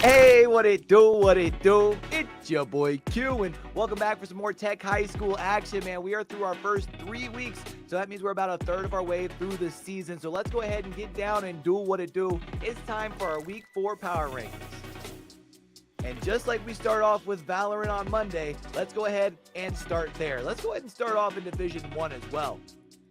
Hey, what it do, what it do? It's your boy Q, and welcome back for some more Tech High School action, man. We are through our first 3 weeks, so that means we're about a third of our way through the season. So let's go ahead and get down and do what it do. It's time for our Week 4 Power Rankings. And just like we start off with Valorant on Monday, let's go ahead and start there. Let's go ahead and start off in Division 1 as well.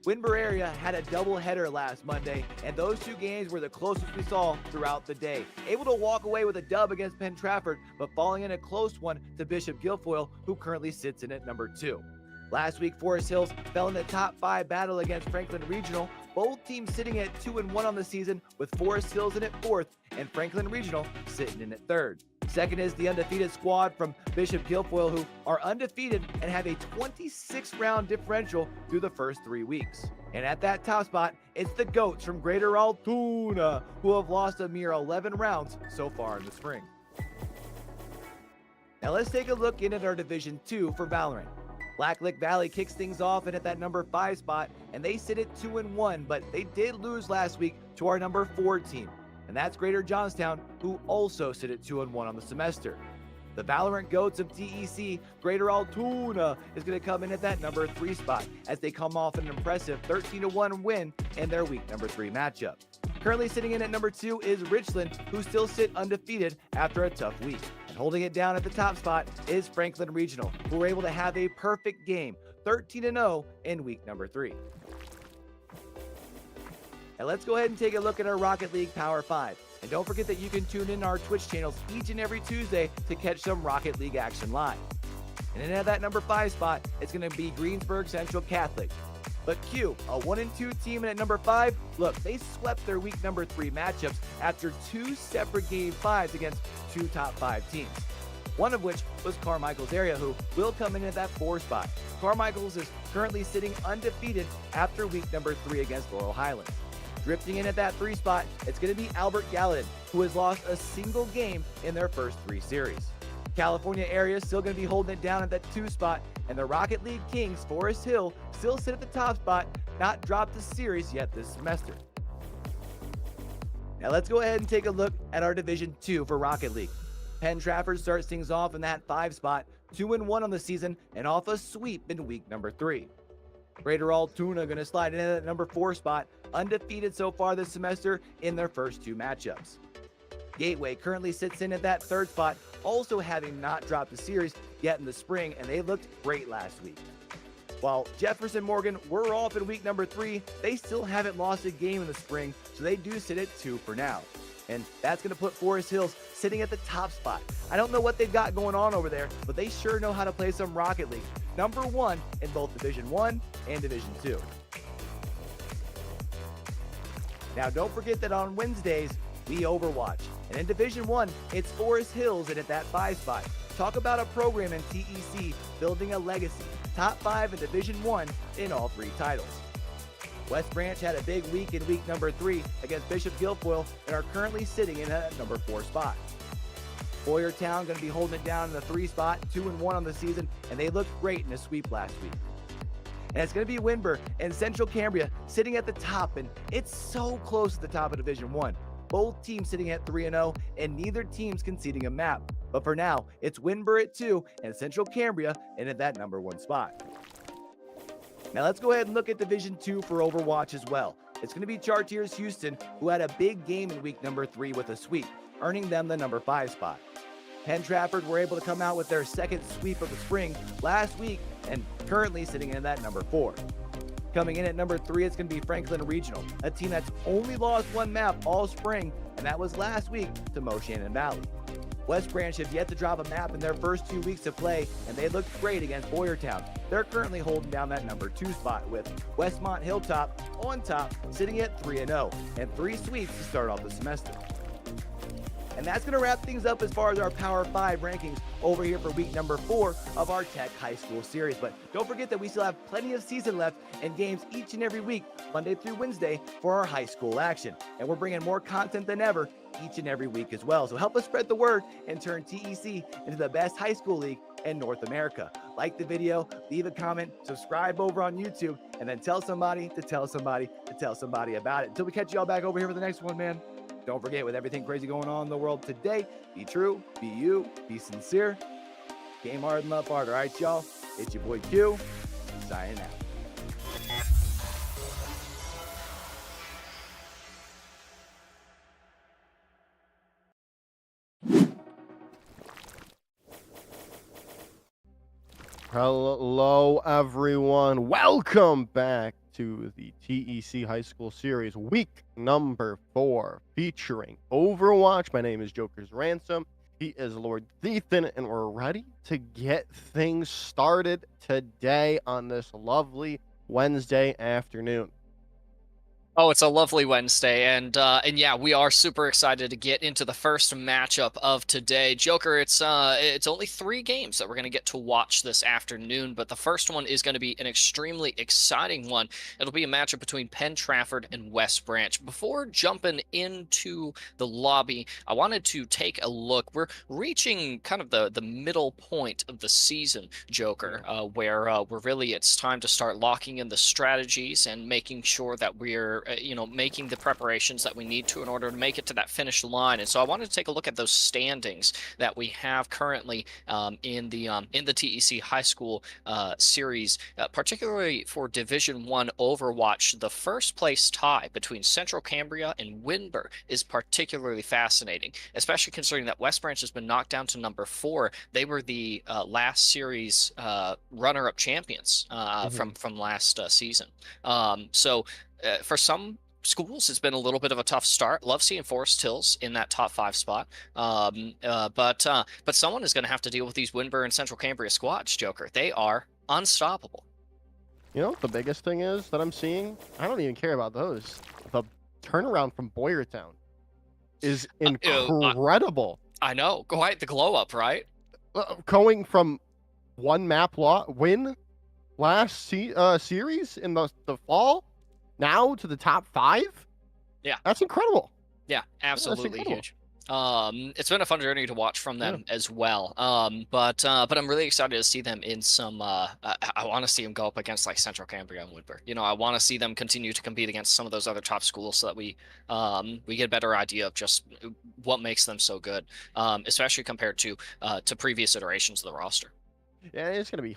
Winber area had a doubleheader last Monday, and those two games were the closest we saw throughout the day. Able to walk away with a dub against Penn Trafford, but falling in a close one to Bishop Guilfoyle, who currently sits in at number 2. Last week, Forest Hills fell in the top 5 battle against Franklin Regional, both teams sitting at 2-1 on the season, with Forest Hills in at 4th and Franklin Regional sitting in at 3rd. Second is the undefeated squad from Bishop Guilfoyle, who are undefeated and have a 26-round differential through the first 3 weeks. And at that top spot, it's the GOATs from Greater Altoona, who have lost a mere 11 rounds so far in the spring. Now let's take a look in at our Division 2 for Valorant. Blacklick Valley kicks things off and at that number 5 spot, and they sit at 2-1, but they did lose last week to our number 4 team. And that's Greater Johnstown, who also sit at 2-1 on the semester. The Valorant GOATs of TEC, Greater Altoona, is going to come in at that number 3 spot as they come off an impressive 13-1 win in their week number 3 matchup. Currently sitting in at number 2 is Richland, who still sit undefeated after a tough week. And holding it down at the top spot is Franklin Regional, who were able to have a perfect game, 13-0 in week number 3. Now let's go ahead and take a look at our Rocket League Power 5. And don't forget that you can tune in our Twitch channels each and every Tuesday to catch some Rocket League action live. And then at that number 5 spot, it's going to be Greensburg Central Catholic. But Q, a 1-2 team, and at number 5, look, they swept their week number 3 matchups after 2 separate game 5s against 2 top 5 teams. One of which was Carmichael's area, who will come in at that 4 spot. Carmichael's is currently sitting undefeated after week number 3 against Laurel Highlands. Drifting in at that 3 spot, it's going to be Albert Gallatin, who has lost a single game in their first 3 series. California area is still going to be holding it down at that 2 spot, and the Rocket League Kings, Forest Hill, still sit at the top spot, not dropped a series yet this semester. Now let's go ahead and take a look at our Division 2 for Rocket League. Penn Trafford starts things off in that 5 spot, 2-1 on the season, and off a sweep in week number 3. Greater Altoona going to slide in at number 4 spot, undefeated so far this semester in their first 2 matchups. Gateway currently sits in at that 3rd spot, also having not dropped a series yet in the spring, and they looked great last week. While Jefferson Morgan were off in week number 3, they still haven't lost a game in the spring, so they do sit at 2 for now. And that's going to put Forest Hills sitting at the top spot. I don't know what they've got going on over there, but they sure know how to play some Rocket League. Number 1 in both Division 1 and Division 2. Now don't forget that on Wednesdays, we Overwatch. And in Division 1, it's Forest Hills and at that 5 spot. Talk about a program in TEC building a legacy. Top 5 in Division 1 in all 3 titles. West Branch had a big week in week number 3 against Bishop Guilfoyle and are currently sitting in a number 4 spot. Boyertown going to be holding it down in the 3 spot, 2-1 on the season, and they looked great in a sweep last week. And it's going to be Winber and Central Cambria sitting at the top, and it's so close to the top of Division 1. Both teams sitting at 3-0, and neither team's conceding a map. But for now, it's Winber at 2 and Central Cambria in at that number 1 spot. Now let's go ahead and look at Division 2 for Overwatch as well. It's going to be Chartiers Houston, who had a big game in week number 3 with a sweep, earning them the number 5 spot. Penn Trafford were able to come out with their second sweep of the spring last week and currently sitting in that number 4. Coming in at number 3, it's going to be Franklin Regional, a team that's only lost 1 map all spring, and that was last week to Moshannon Valley. West Branch have yet to drop a map in their first 2 weeks of play, and they looked great against Boyertown. They're currently holding down that number 2 spot with Westmont Hilltop on top, sitting at 3-0, and 3 sweeps to start off the semester. And that's going to wrap things up as far as our Power 5 rankings over here for week number 4 of our Tech High School series. But don't forget that we still have plenty of season left and games each and every week, Monday through Wednesday, for our high school action. And we're bringing more content than ever each and every week as well. So help us spread the word and turn TEC into the best high school league in North America. Like the video, leave a comment, subscribe over on YouTube, and then tell somebody to tell somebody to tell somebody about it. Until we catch you all back over here for the next one, man. Don't forget, with everything crazy going on in the world today, be true, be you, be sincere, game hard and love hard. All right, y'all? It's your boy Q, signing out. Hello, everyone. Welcome back to the TEC High School Series, week number 4, featuring Overwatch. My name is Joker's Ransom. He is Lord Ethan, and we're ready to get things started today on this lovely Wednesday afternoon. Oh, it's a lovely Wednesday, and yeah, we are super excited to get into the first matchup of today. Joker, it's only 3 games that we're going to get to watch this afternoon, but the first one is going to be an extremely exciting one. It'll be a matchup between Penn Trafford and West Branch. Before jumping into the lobby, I wanted to take a look. We're reaching kind of the middle point of the season, Joker, where we're it's time to start locking in the strategies and making sure that we're making the preparations that we need to in order to make it to that finish line. And so I wanted to take a look at those standings that we have currently in the TEC High School series, particularly for Division 1 Overwatch. The first place tie between Central Cambria and Winber is particularly fascinating, especially considering that West Branch has been knocked down to number 4. They were the last series runner-up champions from last season. So for some schools, it's been a little bit of a tough start. Love seeing Forest Hills in that top 5 spot. But someone is going to have to deal with these Winber and Central Cambria squads, Joker. They are unstoppable. You know, the biggest thing is that I'm seeing, I don't even care about those. The turnaround from Boyertown is incredible. I know. Quite the glow up, right? Going from one map win last series in the fall now to the top 5. Yeah, that's incredible. Yeah, absolutely huge. It's been a fun journey to watch from them as well. But I'm really excited to see them in some. I want to see them go up against like Central Cambria and Woodbury. I want to see them continue to compete against some of those other top schools so that we get a better idea of just what makes them so good, especially compared to previous iterations of the roster. Yeah, it's going to be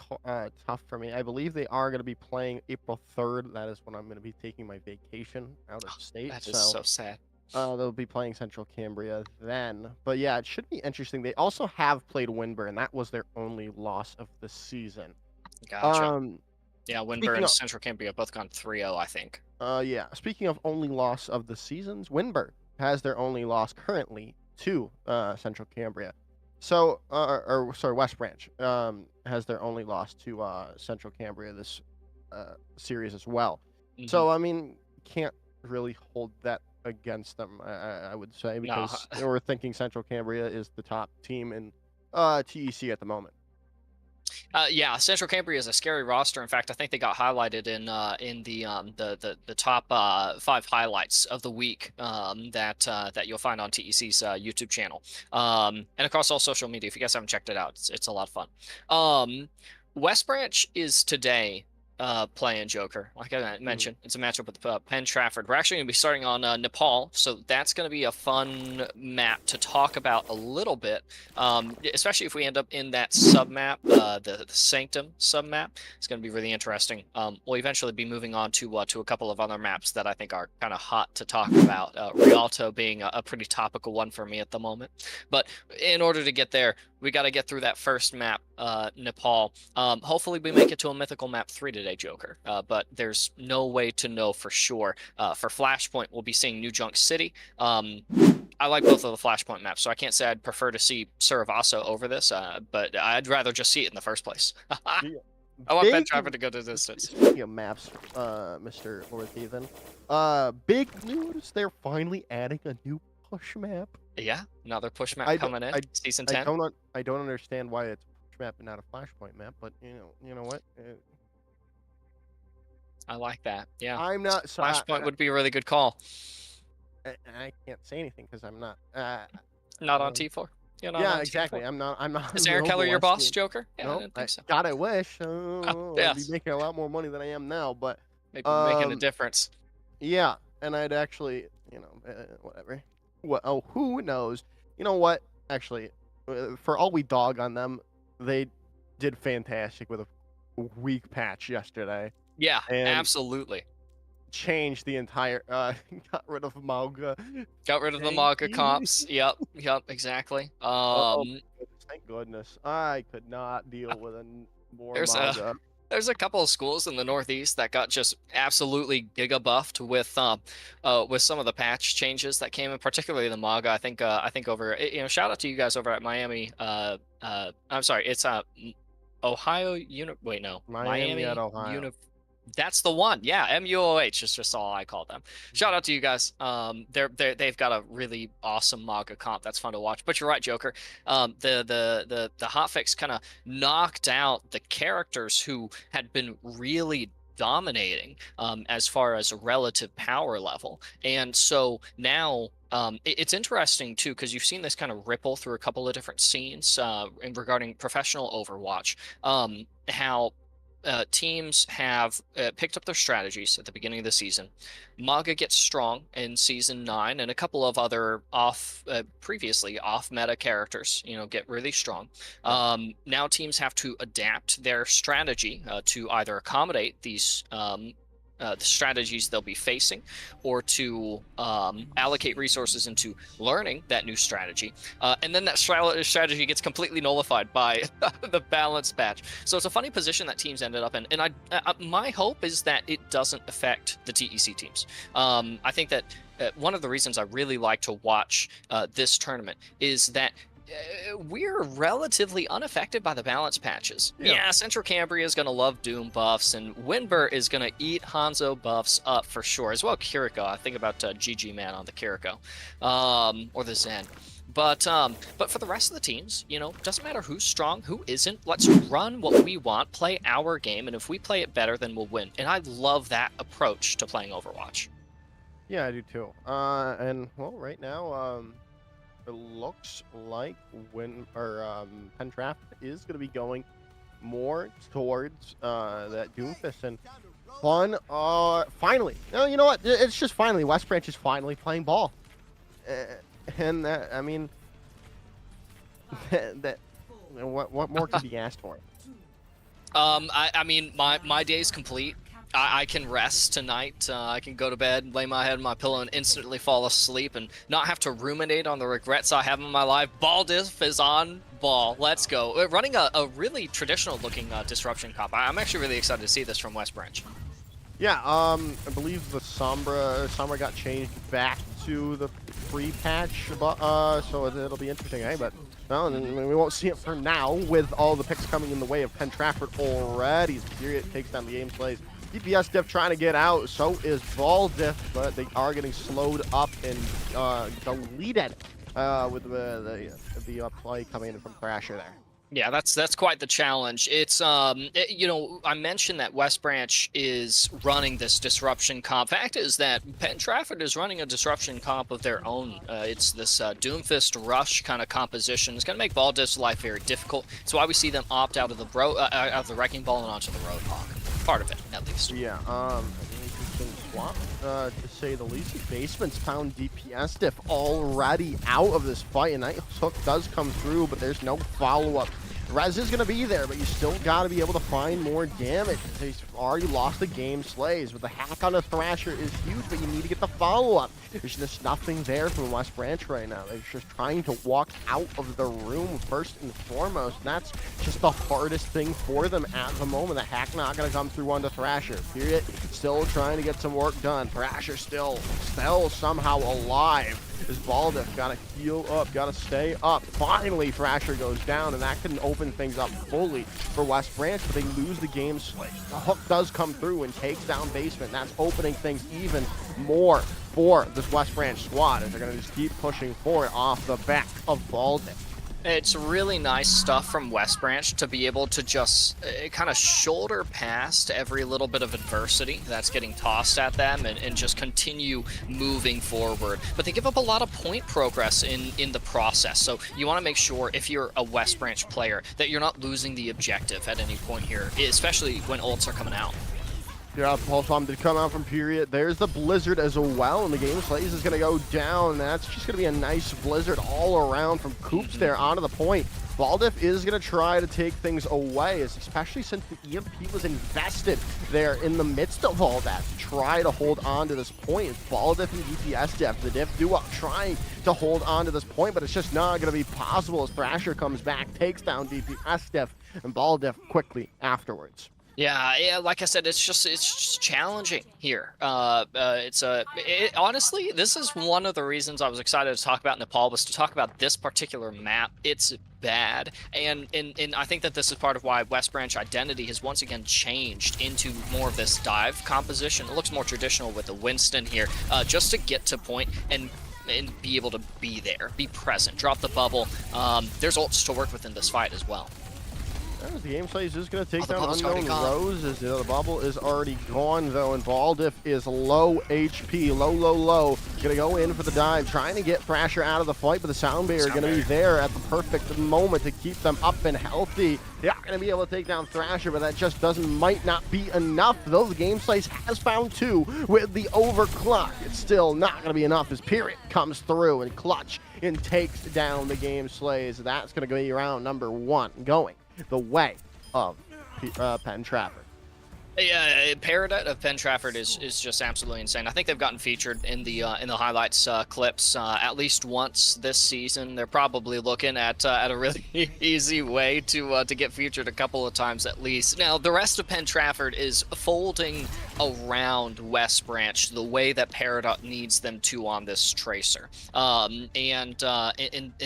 tough for me. I believe they are going to be playing April 3rd. That is when I'm going to be taking my vacation out of state. That is so sad. They'll be playing Central Cambria then. But yeah, it should be interesting. They also have played Winber, and that was their only loss of the season. Gotcha. Yeah, Winber and Central Cambria both gone 3-0, I think. Yeah. Speaking of only loss of the seasons, Winber has their only loss currently to Central Cambria. So, West Branch has their only loss to Central Cambria this series as well. Mm-hmm. So, I mean, can't really hold that against them, I would say, because we're thinking Central Cambria is the top team in TEC at the moment. Yeah, Central Cambria is a scary roster. In fact, I think they got highlighted in the top 5 highlights of the week that you'll find on TEC's YouTube channel, and across all social media. If you guys haven't checked it out, it's a lot of fun. West Branch is today playing Joker. Like I mentioned, it's a matchup with Penn Trafford. We're actually going to be starting on Nepal, so that's going to be a fun map to talk about a little bit, especially if we end up in that sub-map, the Sanctum sub-map. It's going to be really interesting. We'll eventually be moving on to a couple of other maps that I think are kind of hot to talk about, Rialto being a pretty topical one for me at the moment. But in order to get there, we got to get through that first map, Nepal. Hopefully we make it to a mythical map 3 today, Joker. But there's no way to know for sure. For Flashpoint, we'll be seeing New Junk City. I like both of the Flashpoint maps, so I can't say I'd prefer to see Suravaso over this, but I'd rather just see it in the first place. I want Penn Trafford to go to the distance. Speaking of maps, Mr. Lord Ethan, big news, they're finally adding a new push map. Yeah, another push map coming in. Season 10. I don't understand why it's a push map and not a Flashpoint map, but you know what? I like that. Yeah, I'm not. Flashpoint would be a really good call. I can't say anything because I'm not. Not on T4. Yeah, exactly. T4. I'm not. Is Aaron Keller your boss, Joker? Yeah, no, I didn't think so. God, I wish. I'd be making a lot more money than I am now, but maybe making a difference. Yeah, and I'd actually, whatever. Well, who knows? You know what? Actually, for all we dog on them, they did fantastic with a weak patch yesterday Yeah, and absolutely. changed the entire. Got rid of Mauga. Got rid of the Thank Maga you. comps. Yep, yep, exactly. Oh, thank goodness. I could not deal with more There's a Mauga. there's a couple of schools in the Northeast that got just absolutely giga buffed with some of the patch changes that came in, particularly the Maga. I think over shout out to you guys over at Miami. I'm sorry, it's Ohio Uni. Wait, no, Miami at Miami Ohio. Uni. That's the one. Yeah, MUOH is just all I call them. Shout out to you guys. They've got a really awesome Maga comp that's fun to watch. But you're right, Joker. The hotfix kind of knocked out the characters who had been really dominating as far as a relative power level, and so now it's interesting too because you've seen this kind of ripple through a couple of different scenes in regarding professional Overwatch. How teams have picked up their strategies at the beginning of the season. Maga gets strong in season 9, and a couple of other previously off meta characters, get really strong. Now teams have to adapt their strategy to either accommodate these the strategies they'll be facing, or to allocate resources into learning that new strategy. And then that strategy gets completely nullified by the balance patch. So it's a funny position that teams ended up in. And my hope is that it doesn't affect the TEC teams. I think that one of the reasons I really like to watch this tournament is that we're relatively unaffected by the balance patches. Yeah, Central Cambria is going to love Doom buffs, and Winbur is going to eat Hanzo buffs up for sure, as well Kiriko. I think about GG Man on the Kiriko, or the Zen. But for the rest of the teams, doesn't matter who's strong, who isn't. Let's run what we want, play our game, and if we play it better, then we'll win. And I love that approach to playing Overwatch. Yeah, I do too. And well, right now, it looks like Pentraff is going to be going more towards that Doomfist and fun. Finally, no, you know what? It's just finally West Branch is finally playing ball, and I mean, what more could be asked for? I mean, my day's complete. I can rest tonight. I can go to bed, lay my head on my pillow, and instantly fall asleep and not have to ruminate on the regrets I have in my life. Ball diff is on ball. Let's go. Running a really traditional-looking disruption comp. I'm actually really excited to see this from West Branch. Yeah, I believe the Sombra got changed back to the pre-patch, so it'll be interesting, eh? But no, we won't see it for now with all the picks coming in the way of Penn Trafford already. Fury takes down the game plays. DPS diff trying to get out, so is Ball diff, but they are getting slowed up and deleted with the play coming in from Thrasher there. Yeah, that's quite the challenge. It's I mentioned that West Branch is running this disruption comp. Fact is that Penn Trafford is running a disruption comp of their own. It's this Doomfist Rush kind of composition. It's going to make Ball Diff's life very difficult. It's why we see them opt out of the Wrecking Ball and onto the Roadhog. Part of it, at least. Yeah, an interesting swap, to say the least. Basement's found DPS diff already out of this fight, and Night Hook does come through, but there's no follow-up. Res is going to be there, but you still got to be able to find more damage. He's already lost the game, Slays. But the hack on the Thrasher is huge, but you need to get the follow-up. There's just nothing there from West Branch right now. They're just trying to walk out of the room first and foremost. And that's just the hardest thing for them at the moment. The hack not going to come through onto Thrasher. Period. Still trying to get some work done. Thrasher still somehow alive. This Baldiff gotta heal up, gotta stay up. Finally, Thrasher goes down, and that can open things up fully for West Branch, but they lose the game slate. The hook does come through and takes down Basement, and that's opening things even more for this West Branch squad, as they're gonna just keep pushing forward off the back of Baldiff. It's really nice stuff from West Branch to be able to just kind of shoulder past every little bit of adversity that's getting tossed at them and just continue moving forward. But they give up a lot of point progress in the process. So you want to make sure, if you're a West Branch player, that you're not losing the objective at any point here, especially when ults are coming out. Yeah, pulse bomb did come out from Period. There's the blizzard as well, and the game Slays is going to go down. That's just going to be a nice blizzard all around from Coops there onto the point. Baldiff is going to try to take things away, especially since the EMP was invested there in the midst of all that to try to hold on to this point. It's Baldiff and DPS Def, the Diff duo trying to hold on to this point, but it's just not going to be possible as Thrasher comes back, takes down DPS Def, and Baldiff quickly afterwards. Yeah, like I said, it's just challenging here. Honestly, this is one of the reasons I was excited to talk about Nepal, was to talk about this particular map. It's bad, and I think that this is part of why West Branch identity has once again changed into more of this dive composition. It looks more traditional with the Winston here, just to get to point and be able to be there, be present, drop the bubble. There's ults to work with in this fight as well. The game Slays is going to take down bubble's Unknown Rose. As the bubble is already gone, though, and Baldiff is low HP, low. Going to go in for the dive, trying to get Thrasher out of the fight, but the Sound Barrier going to be there at the perfect moment to keep them up and healthy. They're not going to be able to take down Thrasher, but that just might not be enough, though the game Slays has found two with the overclock. It's still not going to be enough as Period comes through and clutch and takes down the game Slays. That's going to be round number 1 going the way of Penn Trafford. Yeah, Peridot of Penn Trafford is just absolutely insane. I think they've gotten featured in the highlights clips at least once this season. They're probably looking at a really easy way to get featured a couple of times at least. Now, the rest of Penn Trafford is folding around West Branch the way that Peridot needs them to on this Tracer. And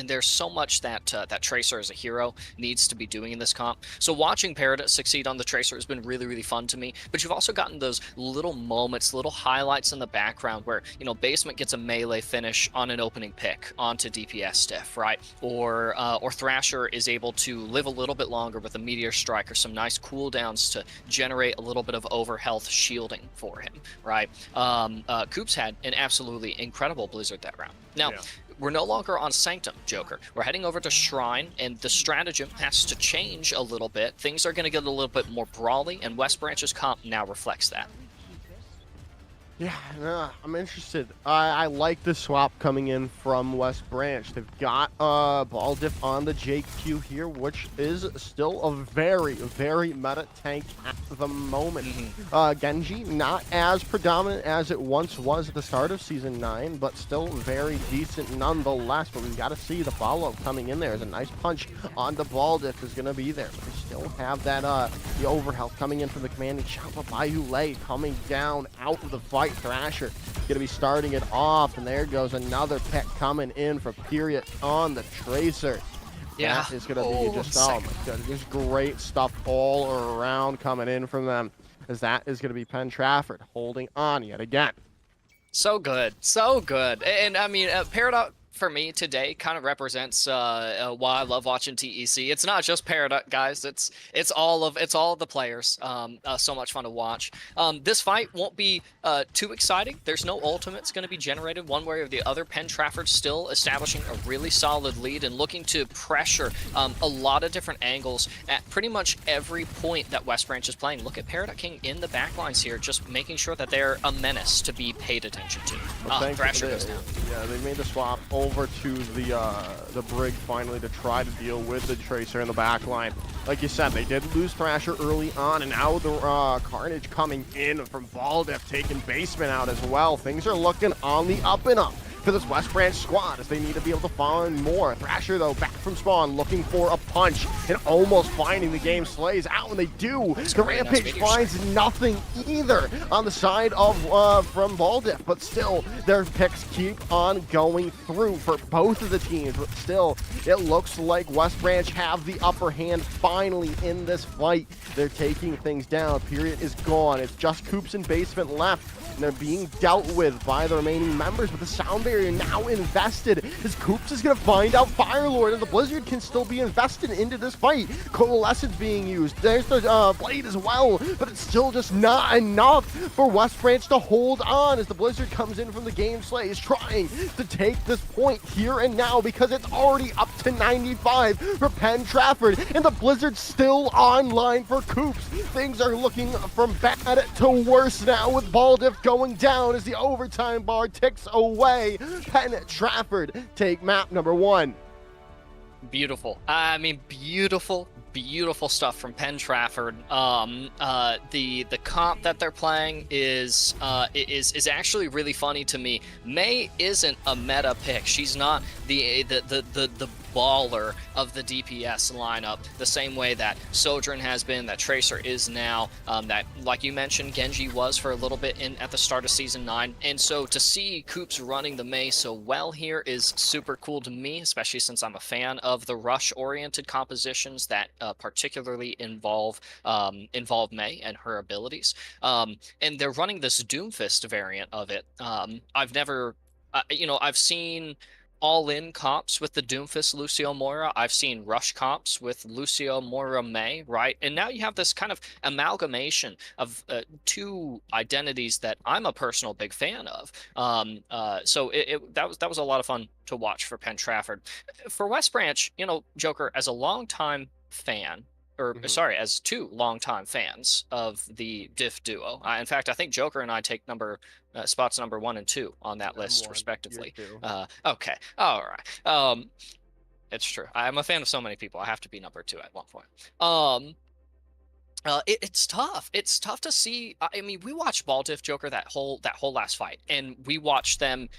there's so much that Tracer as a hero needs to be doing in this comp. So watching Peridot succeed on the Tracer has been really, really fun to me, but you've also gotten those little moments, little highlights in the background where, you know, Basement gets a melee finish on an opening pick onto DPS Diff, right? Or Thrasher is able to live a little bit longer with a Meteor Strike or some nice cooldowns to generate a little bit of overhealth shielding for him, right? Coops had an absolutely incredible Blizzard that round. Now, we're no longer on Sanctum, Joker. We're heading over to Shrine, and the stratagem has to change a little bit. Things are going to get a little bit more brawly, and West Branch's comp now reflects that. Yeah, I'm interested. I like the swap coming in from West Branch. They've got Baldiff on the JQ here, which is still a very, very meta tank at the moment. Genji, not as predominant as it once was at the start of Season 9, but still very decent nonetheless. But we've got to see the follow-up coming in there. As a nice punch on the Baldiff is going to be there. But they still have that the overhealth coming in from the commanding shot, but Bayou coming down out of the fight. Thrasher going to be starting it off, and there goes another pick coming in for Period on the Tracer. Yeah. That is going to be just, oh my god, just great stuff all around coming in from them, as that is going to be Penn Trafford holding on yet again. So good, so good. And I mean, Peridot for me today kind of represents why I love watching TEC. It's not just Peridot, guys. It's all of the players. So much fun to watch. This fight won't be too exciting. There's no ultimates going to be generated one way or the other. Penn Trafford still establishing a really solid lead and looking to pressure a lot of different angles at pretty much every point that West Branch is playing. Look at Peridot King in the backlines here, just making sure that they're a menace to be paid attention to. Thrasher goes down. Yeah, they made the swap over to the Brig finally to try to deal with the Tracer in the back line. Like you said, they did lose Thrasher early on, and now the Carnage coming in from Baldiff, taking Basement out as well. Things are looking on the up and up for this West Branch squad as they need to be able to find more. Thrasher, though, back from spawn, looking for a punch and almost finding the game Slays out when they do. The Rampage finds nothing either on the side of from Baldiff, but still their picks keep on going through for both of the teams. But still, it looks like West Branch have the upper hand finally in this fight. They're taking things down. Period is gone. It's just Coops and Basement left. and they're being dealt with by the remaining members, but the sound barrier now invested as Coops is going to find out Firelord, and the Blizzard can still be invested into this fight. Coalescence being used. There's the Blade as well, but it's still just not enough for West Branch to hold on as the Blizzard comes in from the game. Slay is trying to take this point here and now because it's already up to 95 for Penn Trafford, and the Blizzard's still online for Coops. Things are looking from bad to worse now with Baldiff going down as the overtime bar ticks away. Penn Trafford take map number 1. Beautiful. I mean, beautiful stuff from Penn Trafford. The comp that they're playing is actually really funny to me. May isn't a meta pick. She's not the baller of the DPS lineup the same way that Sojourn has been, that Tracer is now, that, like you mentioned, Genji was for a little bit at the start of Season 9. And so to see Coops running the Mei so well here is super cool to me, especially since I'm a fan of the rush-oriented compositions that particularly involve Mei and her abilities. And they're running this Doomfist variant of it. I've never, I've seen all-in comps with the Doomfist Lucio Moira. I've seen rush comps with Lucio Moira Mei, right? And now you have this kind of amalgamation of two identities that I'm a personal big fan of. So that was a lot of fun to watch for Penn Trafford. For West Branch, Joker, as a longtime fan, or sorry, as 2 longtime fans of the Diff duo. In fact, I think Joker and I take spots number 1 and 2 on that list, respectively. Okay, all right. It's true. I'm a fan of so many people. I have to be number 2 at one point. It's tough. It's tough to see. I mean, we watched Baldiff, Joker, that whole last fight, and we watched them,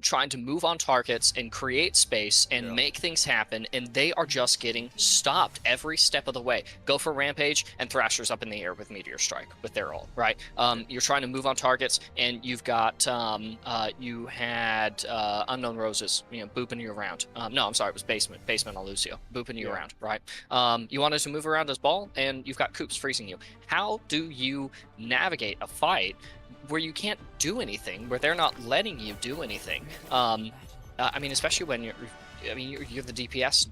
trying to move on targets and create space and make things happen, and they are just getting stopped every step of the way. Go for Rampage, and Thrasher's up in the air with Meteor Strike with their ult, right? You're trying to move on targets, and you've got you had Unknown Roses, booping you around. No, I'm sorry, it was Basement on Lucio, booping you around, right? You wanted to move around this ball, and you've got Coops freezing you. How do you navigate a fight where you can't do anything, where they're not letting you do anything? I mean, especially when you're the DPS,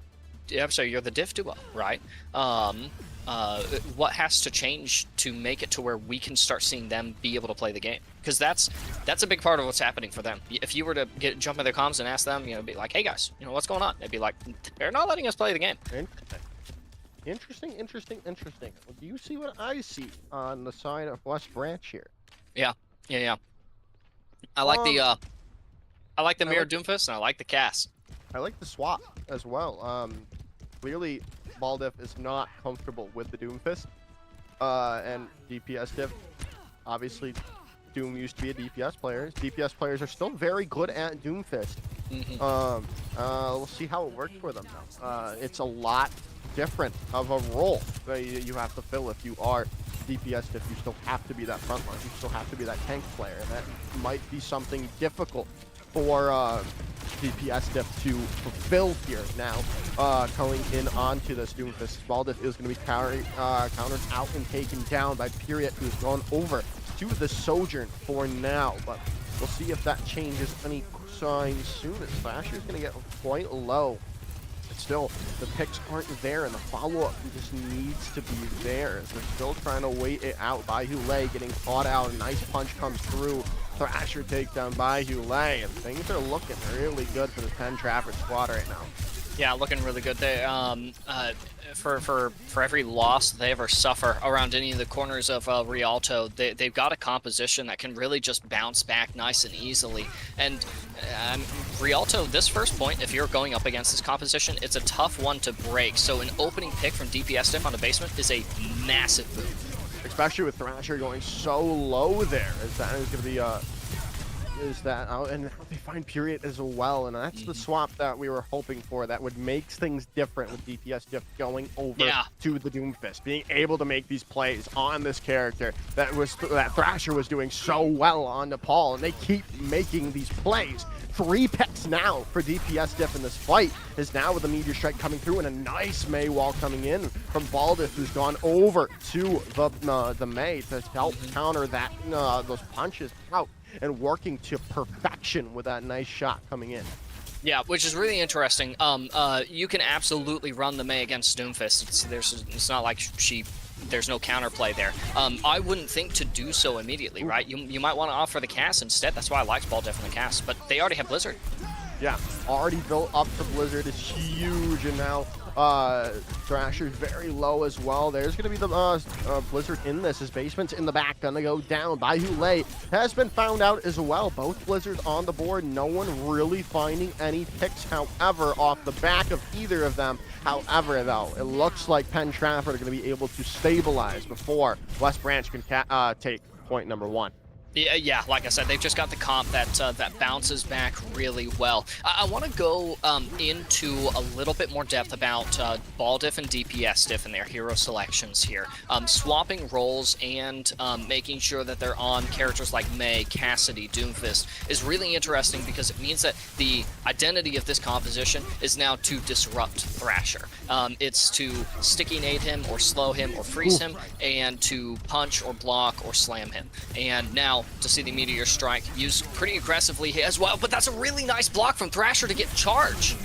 I'm sorry, you're the diff duo, right? What has to change to make it to where we can start seeing them be able to play the game? Because that's a big part of what's happening for them. If you were to jump in their comms and ask them, be like, hey guys, what's going on? They'd be like, they're not letting us play the game. Interesting. Do you see what I see on the side of West Branch here? Yeah. I like the Mirror Doomfist, and I like the cast. I like the swap as well. Clearly, Baldiff is not comfortable with the Doomfist, and DPS diff. Obviously, Doom used to be a DPS player. DPS players are still very good at Doomfist. We'll see how it works for them now. It's a lot different of a role that you have to fill if you are DPS diff. You still have to be that frontline. You still have to be that tank player. That might be something difficult for DPS diff to fulfill here now. Going in onto this Doomfist, Baldiff is going to be countered out and taken down by Period, who's gone over to the Sojourn for now. But we'll see if that changes any sign soon, as Thrasher's going to get quite low. Still, the picks aren't there, and the follow-up just needs to be there as they're still trying to wait it out. By Hule getting caught out, a nice punch comes through. Thrasher takedown by Hule, and things are looking really good for the Penn Trafford squad right now. Yeah, looking really good. They for every loss they ever suffer around any of the corners of Rialto, they've got a composition that can really just bounce back nice and easily. And Rialto, this first point, if you're going up against this composition, it's a tough one to break. So an opening pick from DPS diff on the basement is a massive boom. Especially with Thrasher going so low there, as that is going to be and they find Period as well, and that's the swap that we were hoping for. That would make things different with DPS diff going over to the Doomfist, being able to make these plays on this character that Thrasher was doing so well on Nepal, and they keep making these plays 3 picks now for DPS Diff in this fight, is now with the Meteor Strike coming through and a nice Mei wall coming in from Baldiff, who's gone over to the Mei to help counter that those punches out and working to perfection with that nice shot coming in. Yeah, which is really interesting. You can absolutely run the Mei against Doomfist. It's not like there's no counterplay there. I wouldn't think to do so immediately, right? You might want to offer the cast instead. That's why I liked Baldiff in the cast, but they already have Blizzard. Yeah, already built up the Blizzard is huge, and now Thrasher's very low as well. There's going to be the Blizzard in this. His basement's in the back, going to go down. Bayou has been found out as well. Both Blizzards on the board. No one really finding any picks, however, off the back of either of them. However, though, it looks like Penn Trafford are going to be able to stabilize before West Branch can take point number 1. Yeah, like I said, they've just got the comp that bounces back really well. I want to go into a little bit more depth about Baldiff and DPS Diff and their hero selections here. Swapping roles and making sure that they're on characters like Mei, Cassidy, Doomfist is really interesting because it means that the identity of this composition is now to disrupt Thrasher. It's to sticky nade him or slow him or freeze him, and to punch or block or slam him. And now to see the Meteor Strike used pretty aggressively here as well, but that's a really nice block from Thrasher to get charged.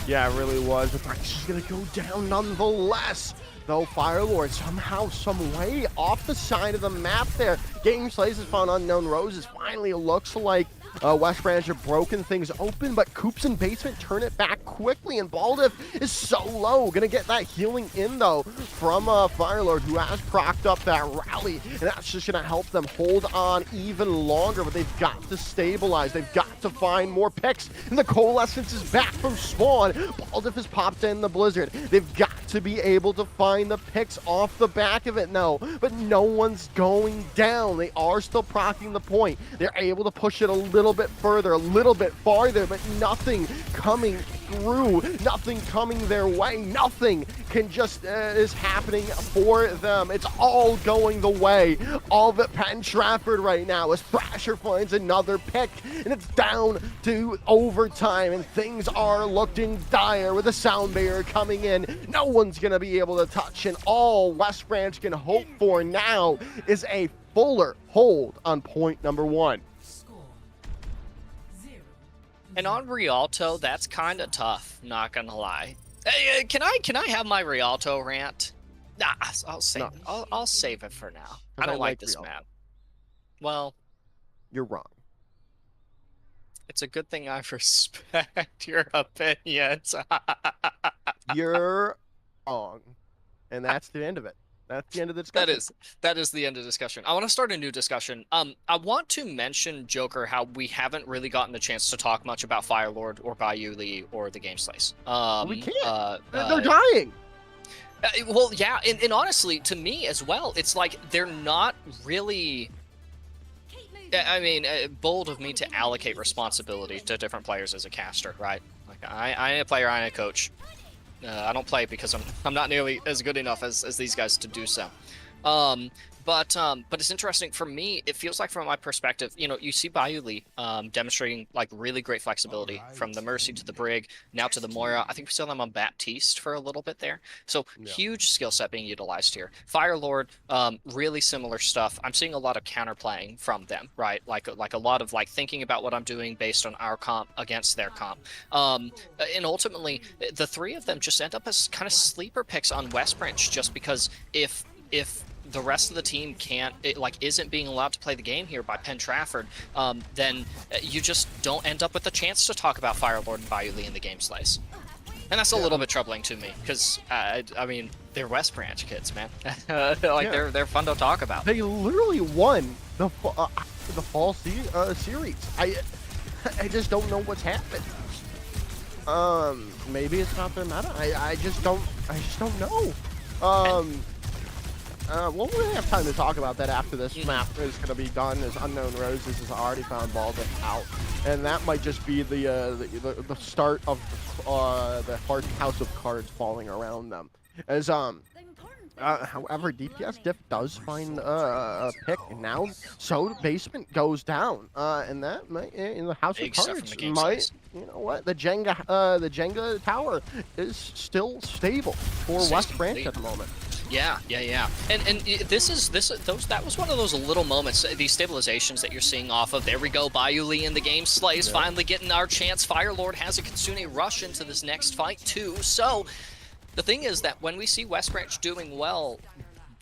Yeah, it really was, but Thrasher's gonna go down nonetheless. Though Firelord somehow, some way off the side of the map there. Game Slays has found Unknown Roses. Finally, it looks like West Branch have broken things open, but Coops and Basement turn it back quickly, and Baldiff is so low. Gonna get that healing in, though, from Firelord, who has procced up that rally, and that's just gonna help them hold on even longer, but they've got to stabilize. They've got to find more picks, and the Coalescence is back from spawn. Baldiff has popped in the Blizzard. They've got to be able to find the picks off the back of it now, but no one's going down. They are still proccing the point. They're able to push it a little bit further, a little bit farther, but nothing coming through, nothing coming their way, nothing can just is happening for them. It's all going the way of Penn Trafford right now as Thrasher finds another pick, and it's down to overtime, and things are looking dire with a sound barrier coming in. No one's gonna be able to touch, and all West Branch can hope for now is a fuller hold on point number 1. And on Rialto, that's kind of tough, not gonna lie. Hey, can I have my Rialto rant? Nah, I'll save it for now. I don't like this map. Well, you're wrong. It's a good thing I respect your opinions. You're wrong, and that's the end of it. That's the end of the discussion. That is the end of the discussion. I want to start a new discussion. I want to mention, Joker, how we haven't really gotten the chance to talk much about Firelord or Bayou Lee or the Game Slays. We can't. They're dying. Well, yeah, and honestly, to me as well, it's like they're not really. I mean, bold of me to allocate responsibility to different players as a caster, right? Like I ain't a player, I ain't a coach. I don't play because I'm not nearly as good enough as these guys to do so. But it's interesting for me. It feels like, from my perspective, you know, you see Bayou Lee demonstrating like really great flexibility from the Mercy to the Brig, now to the Moira. I think we saw them on Baptiste for a little bit there. So huge skill set being utilized here. Firelord, really similar stuff. I'm seeing a lot of counterplaying from them, right? Like a lot of like thinking about what I'm doing based on our comp against their comp. And ultimately, the three of them just end up as kind of sleeper picks on West Branch, just because if the rest of the team isn't being allowed to play the game here by Penn Trafford, then you just don't end up with a chance to talk about Firelord and Bayou Lee in the Game Slays. And that's a little bit troubling to me, because I mean, they're West Branch kids, man. They're fun to talk about. They literally won the fall series. I just don't know what's happened. Maybe it's not their meta. I just don't know. Well, we're gonna have time to talk about that after this map is gonna be done, as Unknown Roses has already found Baldiff out, and that might just be the start of the House of Cards falling around them. As However, DPS diff does find a pick, and now so basement goes down, and that might, in the House Big of stuff from Cards the game might, size. you know what, the Jenga tower is still stable for Stays West Branch complete. at the moment. Yeah. And that was one of those little moments, these stabilizations that you're seeing off of. There we go, Bayou Lee in the game. Slays finally getting our chance. Firelord has a Kitsune rush into this next fight too. So the thing is that when we see West Branch doing well,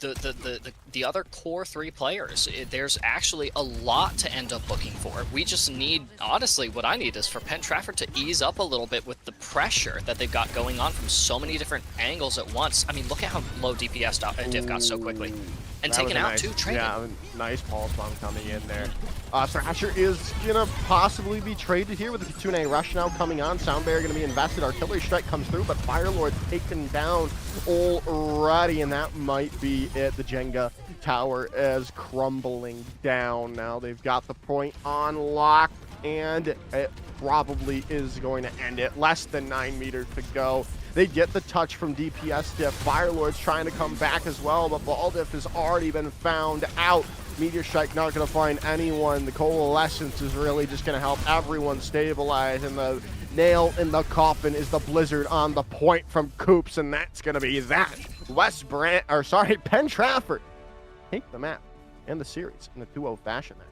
the other core 3 players, there's actually a lot to end up looking for. We just need, honestly, what I need is for Penn Trafford to ease up a little bit with the pressure that they've got going on from so many different angles at once. I mean, look at how low DPS diff got so quickly. And taken out too, traded. Yeah, nice pulse bomb coming in there. Thrasher is gonna possibly be traded here with the Kitsune rush now coming on. Sound Barrier gonna be invested. Artillery strike comes through, but Firelord taken down already, and that might be it. The Jenga tower is crumbling down now. They've got the point on lock, and it probably is going to end it. Less than 9 meters to go. They get the touch from DPS diff. Firelord's trying to come back as well, but Ball diff has already been found out. Meteor Strike not going to find anyone. The Coalescence is really just going to help everyone stabilize, and the nail in the coffin is the Blizzard on the point from Coops, and that's going to be that. Penn Trafford take the map and the series in a 2-0 fashion there.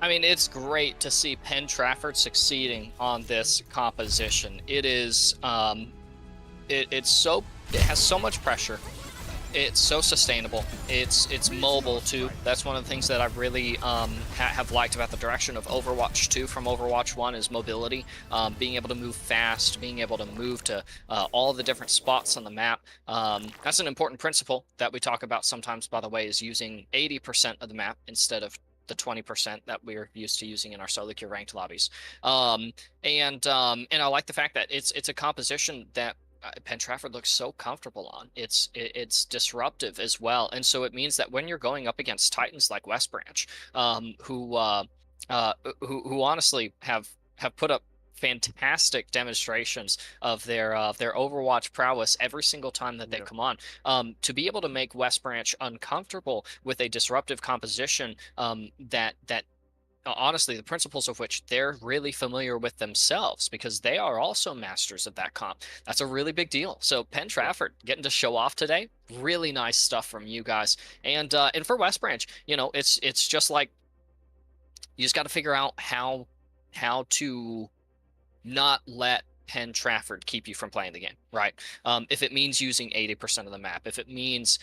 I mean, it's great to see Penn Trafford succeeding on this composition. It is, it has so much pressure. It's so sustainable. It's mobile too. That's one of the things that I really have liked about the direction of Overwatch 2 from Overwatch 1 is mobility. Being able to move fast, being able to move to all the different spots on the map. That's an important principle that we talk about sometimes, by the way, is using 80% of the map instead of the 20% that we're used to using in our solo queue ranked lobbies. And I like the fact that it's a composition that Penn Trafford looks so comfortable on. It's disruptive as well, and so it means that when you're going up against titans like West Branch, who honestly have put up fantastic demonstrations of their Overwatch prowess every single time that they come on, to be able to make West Branch uncomfortable with a disruptive composition that honestly, the principles of which they're really familiar with themselves, because they are also masters of that comp. That's a really big deal. So Penn Trafford getting to show off today, really nice stuff from you guys. And for West Branch, you know, it's just like you just got to figure out how to not let Penn Trafford keep you from playing the game, right? If it means using 80% of the map, if it means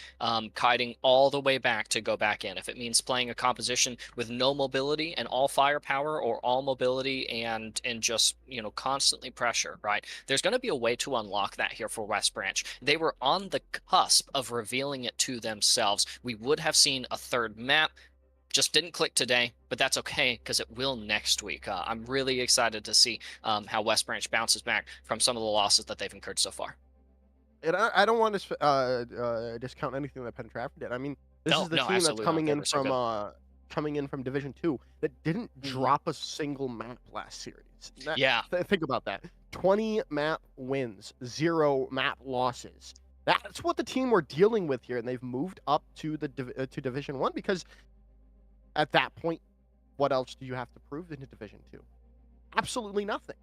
kiting all the way back to go back in, if it means playing a composition with no mobility and all firepower, or all mobility and just, you know, constantly pressure, right? There's going to be a way to unlock that here for West Branch. They were on the cusp of revealing it to themselves. We would have seen a third map. Just didn't click today, but that's okay because it will next week. I'm really excited to see how West Branch bounces back from some of the losses that they've incurred so far. And I don't want to discount anything that Penn Trafford did. I mean, this is the team that's coming in from Division 2 that didn't drop a single map last series. Think about that. 20 map wins, 0 map losses. That's what the team we're dealing with here, and they've moved up to the to Division 1 because at that point, what else do you have to prove in Division 2? Absolutely nothing.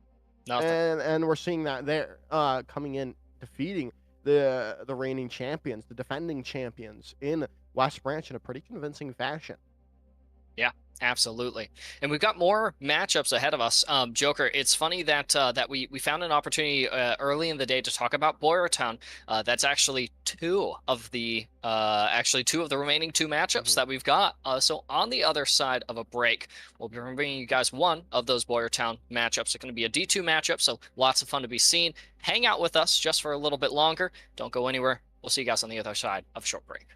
And we're seeing that there, coming in, defeating the reigning champions, the defending champions in West Branch in a pretty convincing fashion. Yeah, absolutely. And we've got more matchups ahead of us. Joker, it's funny that we found an opportunity early in the day to talk about Boyertown. That's actually two of the remaining 2 matchups that we've got. So on the other side of a break, we'll be bringing you guys one of those Boyertown matchups. It's going to be a D2 matchup, so lots of fun to be seen. Hang out with us just for a little bit longer. Don't go anywhere. We'll see you guys on the other side of a short break.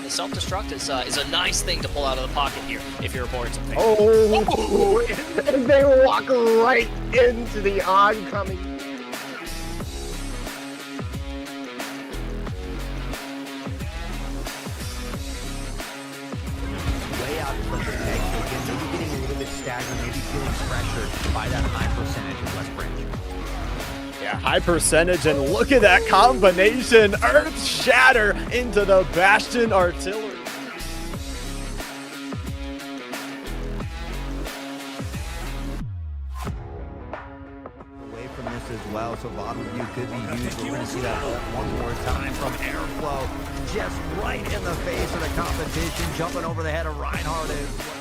Self-destruct is a nice thing to pull out of the pocket here if you're a Boyertown fan. Oh, and they walk right into the oncoming. lagged or maybe feeling pressured by that high percentage of West Branch. Yeah, high percentage, and look at that combination. Earth Shatter into the Bastion Artillery. Away from this as well, so bottom view could be used. We're going to see that one more time from Airflow. Just right in the face of the competition, jumping over the head of Reinhardt as well.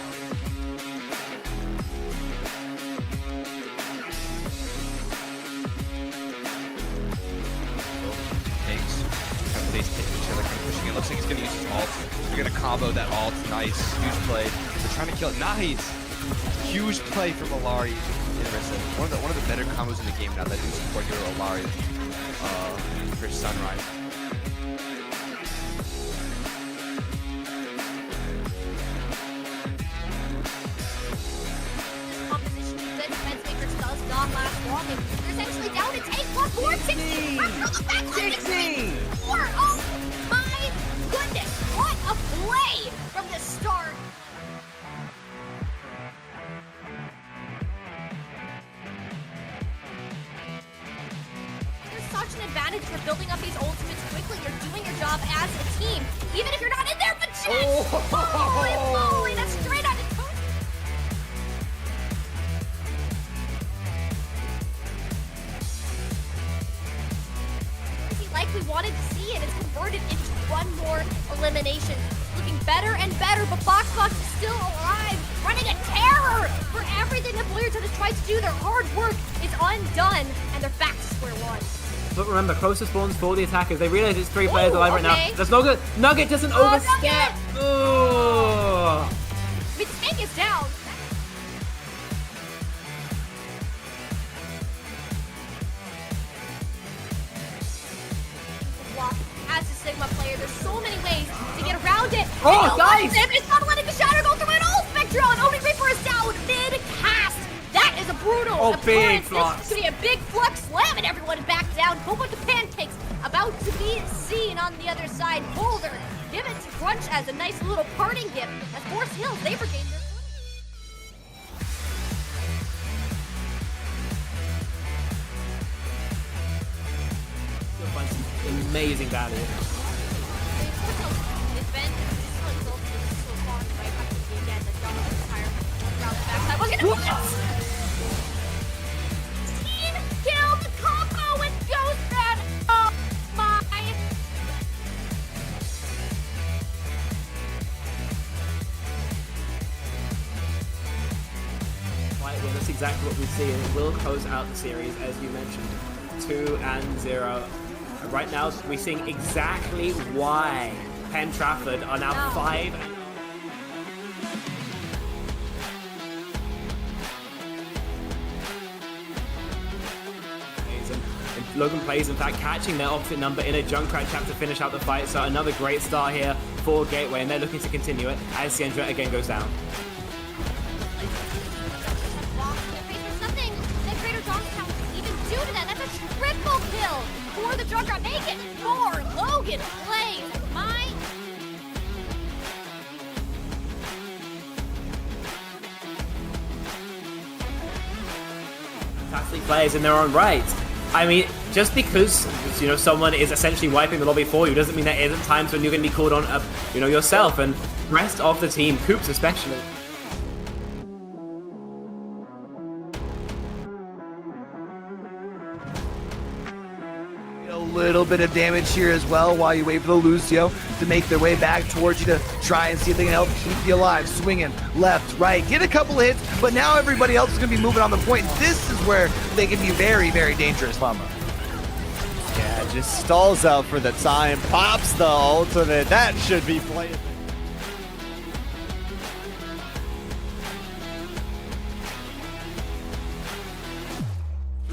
Face taking each other, kind of pushing it. Looks like he's going to use his ult. They're going to combo that ult. Nice. Huge play. They're trying to kill it. Nice. Huge play from Alari. One of the better combos in the game now that you support your Alari for Sunrise. Composition that Defense Matrix does not last long. And they're essentially down to take plus 460. Oh my goodness, what a play from the start. There's such an advantage for building up these ultimates quickly. You're doing your job as a team, even if you're not in there, but Jets! Holy moly, that's straight out of Tony. Like we wanted to see, and it's converted into one more elimination. Looking better and better, but Boxbox is still alive, running a terror for everything that Blizzard has tried to do. Their hard work is undone, and they're back to square one. But remember, closest spawns for the attackers. They realize it's 3 players alive right now. Okay. That's no good. Nugget doesn't overstep. Oh. I mean, Tank is down. As a Sigma player, there's so many ways to get around it. Oh, guys! It's not letting the Shatter go through it all. Spectral, Opening Reaper is down mid-cast. That is a brutal big occurrence. flux. This is going to be a big flux slam, and everyone back down. Whole bunch of pancakes about to be seen on the other side. Boulder, give it to Crunch as a nice little parting gift. As Forest Hills, they regain their Amazing value. Kill the combo with Ghost Red. Oh my. Right, well, that's exactly what we see, and it will close out the series, as you mentioned. 2-0. Right now, we're seeing exactly why Penn Trafford are now 5. And Logan plays, in fact, catching their opposite number in a Junkrat trap to finish out the fight. So another great start here for Gateway, and they're looking to continue it as Siendra again goes down. Triple kill for the Junkrat. Make it more. Logan plays. My. Fantastic players in their own right. I mean, just because someone is essentially wiping the lobby for you doesn't mean there isn't times when you're going to be called on, yourself, and rest of the team, Coops especially. A little bit of damage here as well while you wait for the Lucio to make their way back towards you to try and see if they can help keep you alive. Swinging left, right, get a couple of hits, but now everybody else is going to be moving on the point. This is where they can be very, very dangerous, Mama. Yeah, just stalls out for the time, pops the ultimate. That should be played.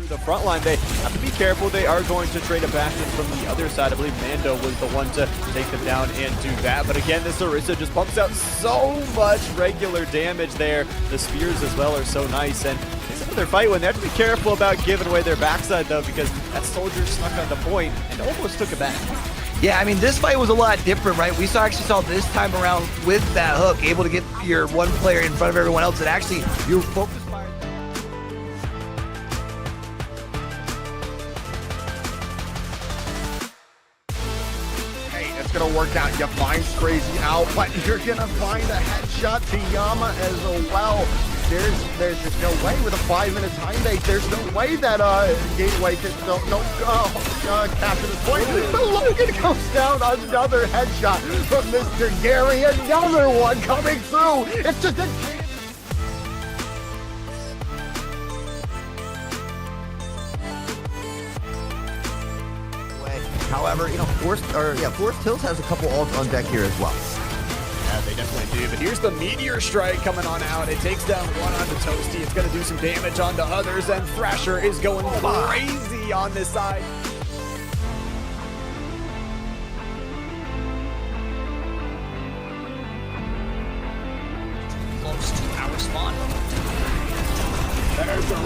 The front line, they have to be careful. They are going to trade a Bastion from the other side. I believe Mando was the one to take them down and do that. But again, this Orisa just pumps out so much regular damage there. The spears as well are so nice. And it's another fight when they have to be careful about giving away their backside, though, because that soldier snuck on the point and almost took it back. Yeah, I mean, this fight was a lot different, right? We actually saw this time around with that hook, able to get your one player in front of everyone else, and actually your focus fire. Hey, it's gonna work out. You find Crazy out, but you're gonna find a headshot to Yama as well. There's just no way with a 5-minute time bait. There's no way that Gateway can capture this point. But Logan comes down, another headshot from Mr. Gary, another one coming through. It's just a However, you know, Forest Hills has a couple ults on deck here as well. Yeah, they definitely do. But here's the Meteor Strike coming on out. It takes down one onto Toasty. It's going to do some damage onto others, and Thrasher is going crazy on this side. Close to our spawn. There's the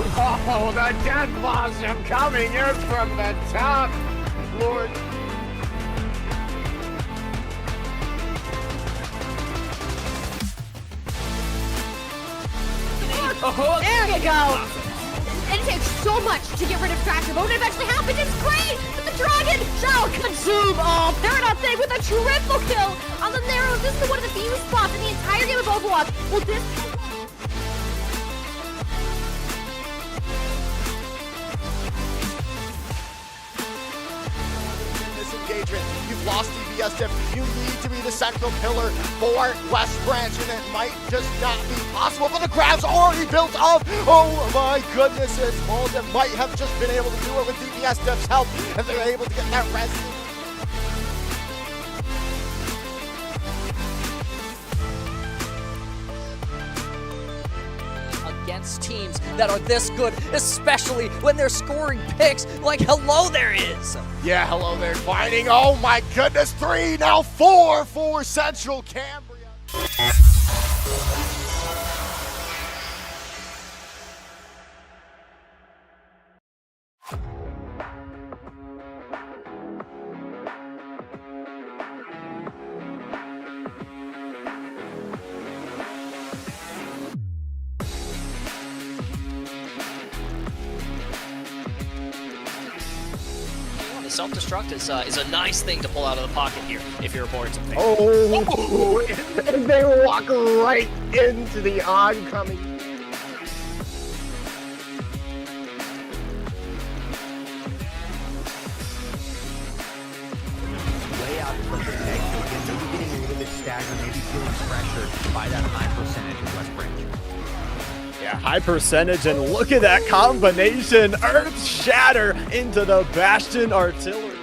Death Blossom coming in from the top. Lord. There you go! It takes so much to get rid of Thrasher, but when it eventually happens, it's great! But the Dragon shall consume all! Paradox Day with a triple kill on the Narrows. This is one of the few spots in the entire game of Overwatch. Well, this Engagement. You've lost DBS Dip. You need to be the central pillar for West Branch, and it might just not be possible, but the grab's already built up. Oh my goodness, it's Molden might have just been able to do it with DBS Dip's help, and they're able to get that res. Against teams that are this good, especially when they're scoring picks like Hello There is. Yeah, hello there, fighting. Oh my goodness, 3, now 4 for Central Cambria. The self-destruct is a nice thing to pull out of the pocket here if you're aboard something. Oh, and they walk right into the oncoming. Way out from the neck, so again, maybe getting a little bit staggered, maybe feeling pressured by that high percentage of West Branch. Yeah, high percentage, and look at that combination. Earth Shatter into the Bastion Artillery.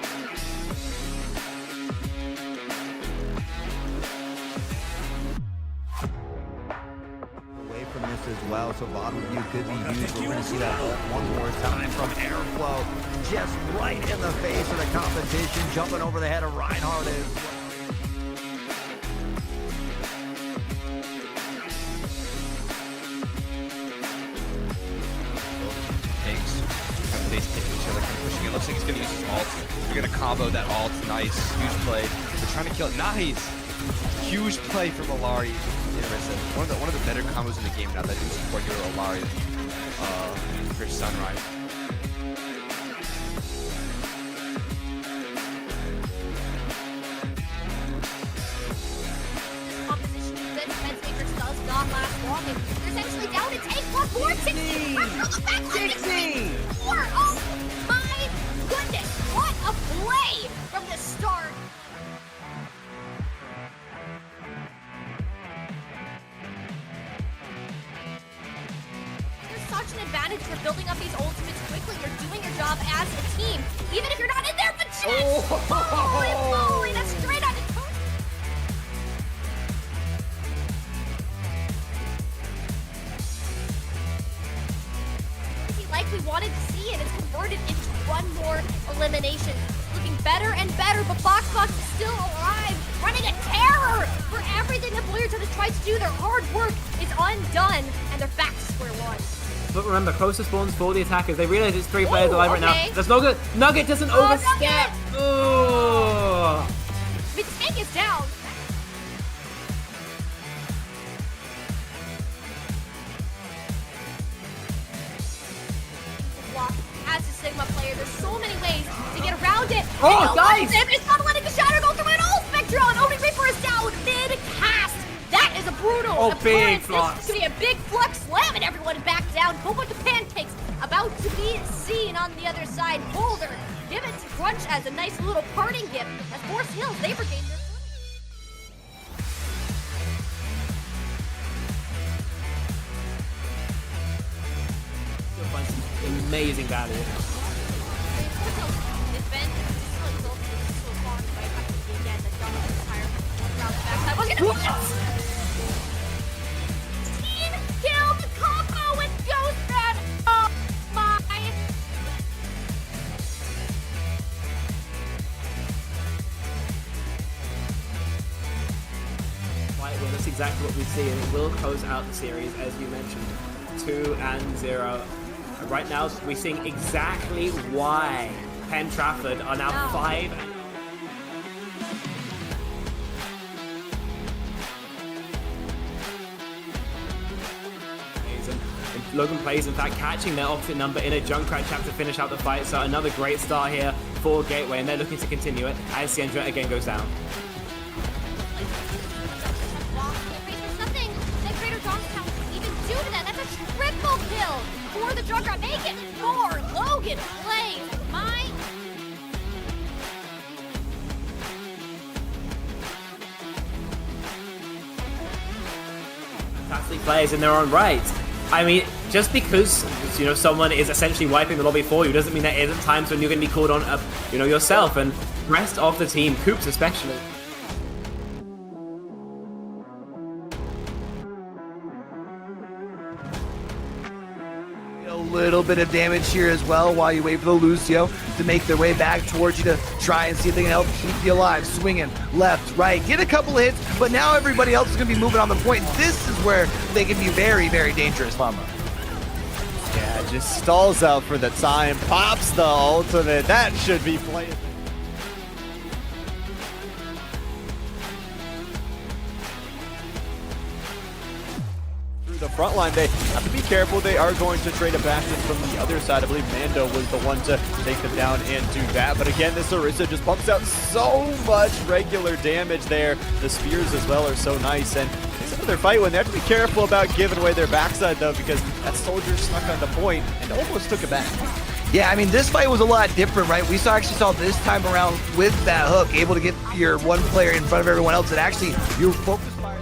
Away from this as well, so bottom view could be used. We're going to see that ult one more time from Airflow, just right in the face of the competition, jumping over the head of Reinhardt. Pushing it. Looks like he's going to use his ult. They're going to combo that ult. Nice. Huge play. They're trying to kill it. Nice. Huge play from Alari in Orisa. One of the better combos in the game now that do support your Alari for Sunrise. composition of the defense matrix does not last long, and they're essentially down to take plus 460. Oh my goodness, what a play from the start. There's such an advantage for building up these ultimates quickly. You're doing your job as a team, even if you're not in there, but just holy moly, that's straight out of Toast. Like we wanted to see, and it's converted into one more elimination. Looking better and better, but Box is still alive, running a terror for everything that Blue has tried to do. Their hard work is undone, and they're back to square one. But remember, closer spawns for the attackers. They realize it's 3 players alive right now. okay. There's no good. Nugget doesn't overstep. Nugget! Oh. The tank is down. Block as a Sigma player. There's so many ways to get around it. Oh, guys! It's not letting the Shatter go through it all. Spectral and Opening Reaper is down mid-cast. That is a brutal big occurrence. flux. This is going to be a big flux, slamming everyone back down. Whole bunch of pancakes about to be seen on the other side. Boulder, give it to Crunch as a nice little parting gift. As Forest Hills, they regain their You'll find some amazing value. Kill the combo with Ghost Red. Oh my. Right, well, that's exactly what we see, and it will close out the series, as you mentioned, 2-0. Right now, we're seeing exactly why Penn Trafford are now 5. And Logan plays, in fact, catching their opposite number in a Junkrat trap to finish out the fight. So another great start here for Gateway, and they're looking to continue it as Siendra again goes down. Nothing that Greater Johnstown can even do to that. That's a triple kill for the Junkrat. Make it 4. Logan plays. My. Fantastic players in their own right. I mean, just because someone is essentially wiping the lobby for you doesn't mean there isn't times when you're going to be called on, yourself, and rest of the team, Coops especially. A little bit of damage here as well while you wait for the Lucio to make their way back towards you to try and see if they can help keep you alive. Swinging left, right, get a couple of hits, but now everybody else is going to be moving on the point. This is where they can be very, very dangerous, Mama. Yeah, just stalls out for the time, pops the ultimate. That should be playing. The front line, they have to be careful. They are going to trade a bastion from the other side. I believe Mando was the one to take them down and do that. But again, this Orisa just pumps out so much regular damage there. The spears as well are so nice. And it's another fight when they have to be careful about giving away their backside, though, because that soldier snuck on the point and almost took it back. Yeah, I mean, this fight was a lot different, right? We actually saw this time around with that hook, able to get your one player in front of everyone else, and actually your focus fire.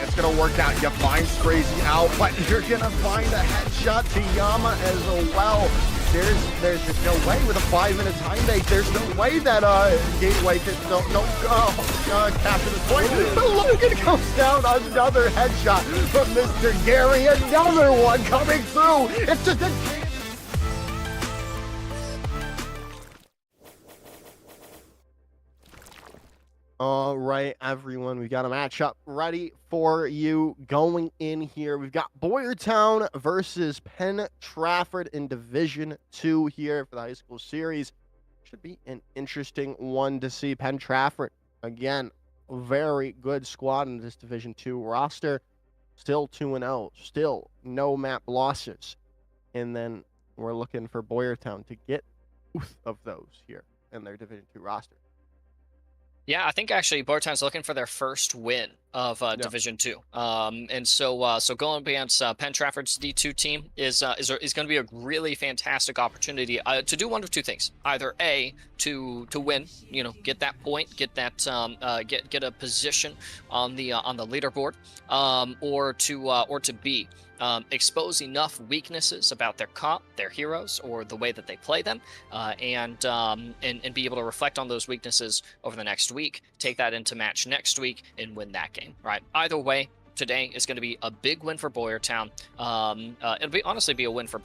It's gonna work out. You find Crazy out, but you're gonna find a headshot to Yama as well. There's just no way with a 5-minute time bait. There's no way that Gateway can capture this point. Logan comes down, another headshot from Mr. Gary, another one coming through. It's just a All right, everyone, we got a matchup ready for you going in here. We've got Boyertown versus Penn Trafford in Division 2 here for the high school series. Should be an interesting one to see. Penn Trafford, again, very good squad in this Division 2 roster. Still 2-0, still no map losses. And then we're looking for Boyertown to get both of those here in their Division 2 roster. Yeah, I think actually Boyertown's looking for their first win of Division 2. And so going against Penn Trafford's D2 team is going to be a really fantastic opportunity to do one of two things. Either A, to win, get that point, get that get a position on the leaderboard, or to B, expose enough weaknesses about their comp, their heroes, or the way that they play them, and be able to reflect on those weaknesses over the next week, take that into match next week, and win that game. Right? Either way, today is going to be a big win for Boyertown. It'll honestly be a win for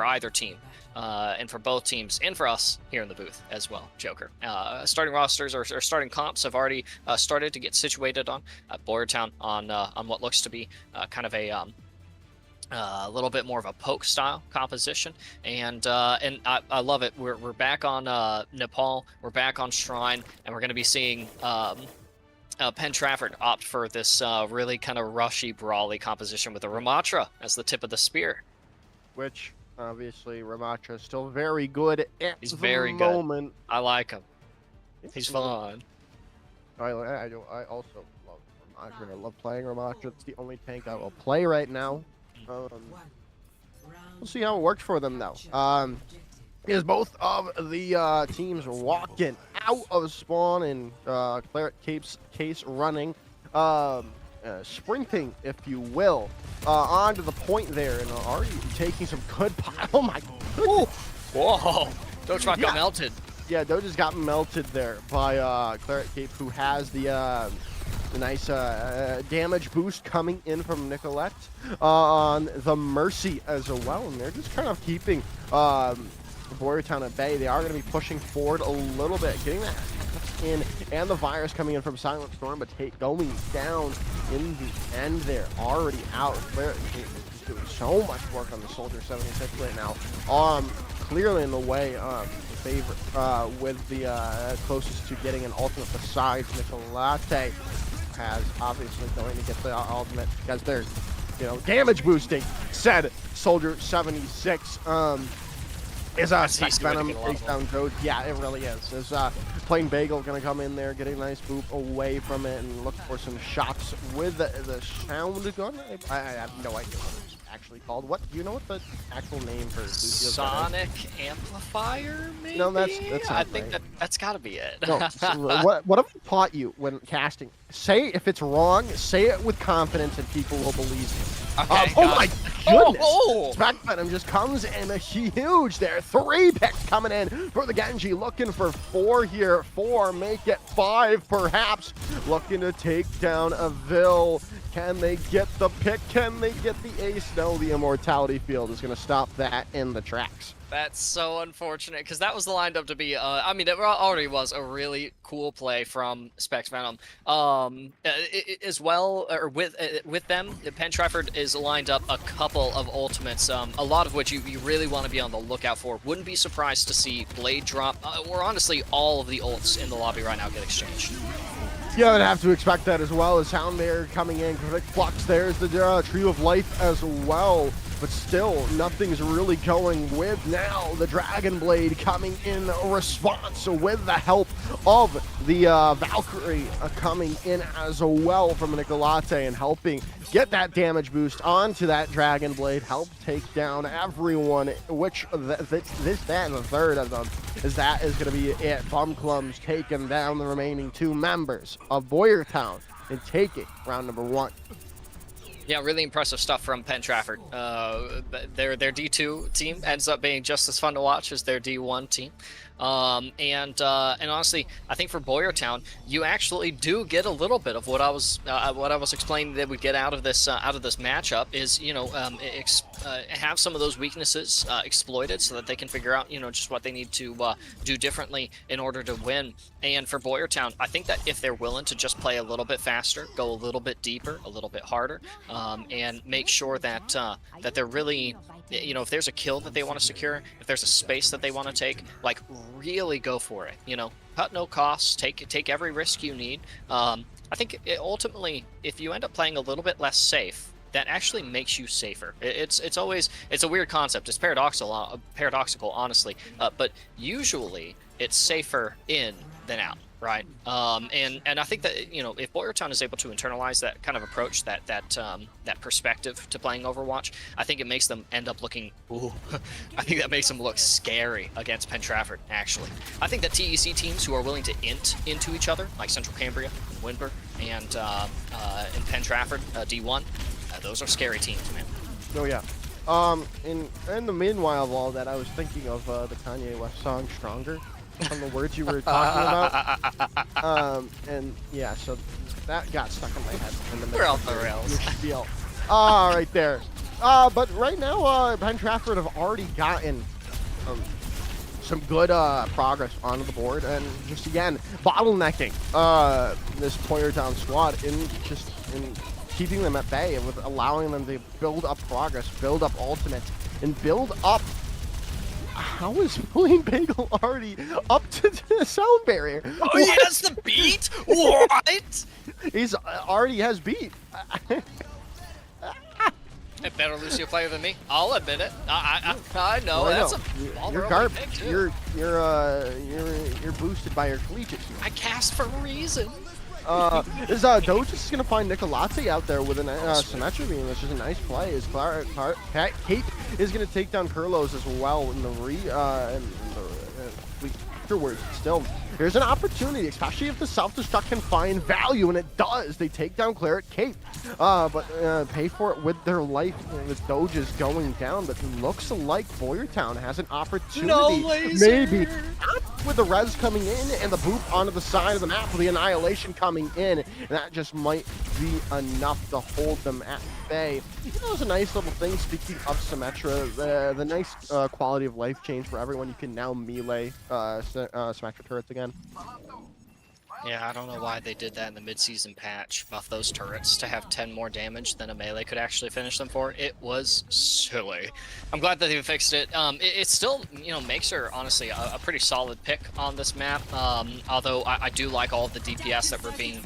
either team, and for both teams, and for us here in the booth as well. Joker. Starting rosters or starting comps have already started to get situated on Boyertown on what looks to be kind of a little bit more of a poke style composition, and I love it. We're back on Nepal, we're back on Shrine, and we're going to be seeing Penn Trafford opt for this really kind of rushy, brawly composition with a Ramatra as the tip of the spear. Which obviously Ramatra is still very good at He's the very moment. good. I like him. He's fun. I also love Ramatra. I love playing Ramatra. It's the only tank I will play right now. We'll see how it works for them, though. Is both of the teams walking out of spawn and Claret case running, sprinting, if you will, onto the point there, and already taking some good. Oh my! Ooh. Whoa! Dogebot got melted. Yeah, Doja's got melted there by Claret Cape, who has the nice damage boost coming in from Nicolette on the Mercy as well, and they're just kind of keeping Boyertown at bay. They are going to be pushing forward a little bit, getting that in, and the virus coming in from Silent Storm, but going down in the end there, already out. Claret is doing so much work on the Soldier 76 right now. Clearly in the way favorite with the closest to getting an ultimate besides Nicolate, has obviously going to get the ultimate because they're, damage boosting. Said Soldier 76 is Sex Venom takes down Doge. Yeah, it really is. Is Plain Bagel gonna come in there, getting a nice boop away from it, and look for some shots with the sound gun. I have no idea what it's actually called. What do you know what the actual name for Lucio's Sonic amplifier? Maybe. No, that's I think that's got to be it. No, what have I taught you when casting? Say if it's wrong, say it with confidence, and people will believe you. Okay, oh my goodness! Oh. Spec Venom just comes in a huge there. 3 picks coming in for the Genji, looking for 4 here. 4, make it 5 perhaps. Looking to take down a Vil. Can they get the pick? Can they get the ace? No, the Immortality Field is going to stop that in the tracks. That's so unfortunate, because that was lined up to be, I mean, it already was a really cool play from Specs Venom. As well, or with them, Penn Trafford is lined up a couple of ultimates, a lot of which you really want to be on the lookout for. Wouldn't be surprised to see Blade drop, or honestly, all of the ults in the lobby right now get exchanged. Yeah, I'd have to expect that as well. As Houndbear coming in, Quick Flux, there's the Tree of Life as well. But still, nothing's really going with now the Dragon Blade coming in response with the help of the Valkyrie coming in as well from Nicolate and helping get that damage boost onto that Dragon Blade, help take down everyone, which this, that, and the third of them is going to be it. Bumclums taking down the remaining 2 members of Boyertown and taking round number 1. Yeah, really impressive stuff from Penn Trafford. Their D2 team ends up being just as fun to watch as their D1 team. And honestly, I think for Boyertown, you actually do get a little bit of what I was explaining that we get out of this matchup is, have some of those weaknesses exploited so that they can figure out, just what they need to do differently in order to win. And for Boyertown, I think that if they're willing to just play a little bit faster, go a little bit deeper, a little bit harder, and make sure that that they're really, if there's a kill that they want to secure, if there's a space that they want to take, like really go for it. Cut no costs, take every risk you need. I think ultimately, if you end up playing a little bit less safe, that actually makes you safer. It's a weird concept. It's paradoxical, honestly. But usually it's safer in than out, right? And I think that if Boyertown is able to internalize that kind of approach, that perspective to playing Overwatch, I think it makes them end up looking. I think that makes them look scary against Penn Trafford. Actually, I think that TEC teams who are willing to int into each other, like Central Cambria, Winber, and Penn Trafford D1. Those are scary teams, man. Oh yeah. In the meanwhile of all that, I was thinking of the Kanye West song "Stronger" from the words you were talking about. And yeah, so that got stuck in my head. We're off the rails. Right there. But right now, Penn Trafford have already gotten some good progress onto the board, and just again bottlenecking this Boyertown squad in keeping them at bay, with allowing them to build up progress, build up ultimates, and build up. How is Flame Bagel already up to the sound barrier? Oh, he has the beat? What? He's already has beat. A better Lucio player than me. I'll admit it. I know. Well, That's I know. a You're garbage. You're boosted by your collegiate team. I cast for a reason. Is Doge just gonna find Nicolazzi out there with a Symmetra beam, which is a nice play. Is Kate is gonna take down Kurlos as well in the afterwards. Still, there's an opportunity, especially if the self-destruct can find value, and it does. They take down Claret Cape, but pay for it with their life. The Doge is going down, but it looks like Boyertown has an opportunity. No laser. Maybe with the res coming in and the boop onto the side of the map with the Annihilation coming in, and that just might be enough to hold them at bay. It was a nice little thing. Speaking of Symmetra, the nice quality of life change for everyone. You can now melee Symmetra turrets again. Yeah, I don't know why they did that in the mid-season patch. Buff those turrets to have 10 more damage than a melee could actually finish them for. It was silly. I'm glad that they fixed it. It still, makes her honestly a pretty solid pick on this map. Although I do like all of the DPS that we're being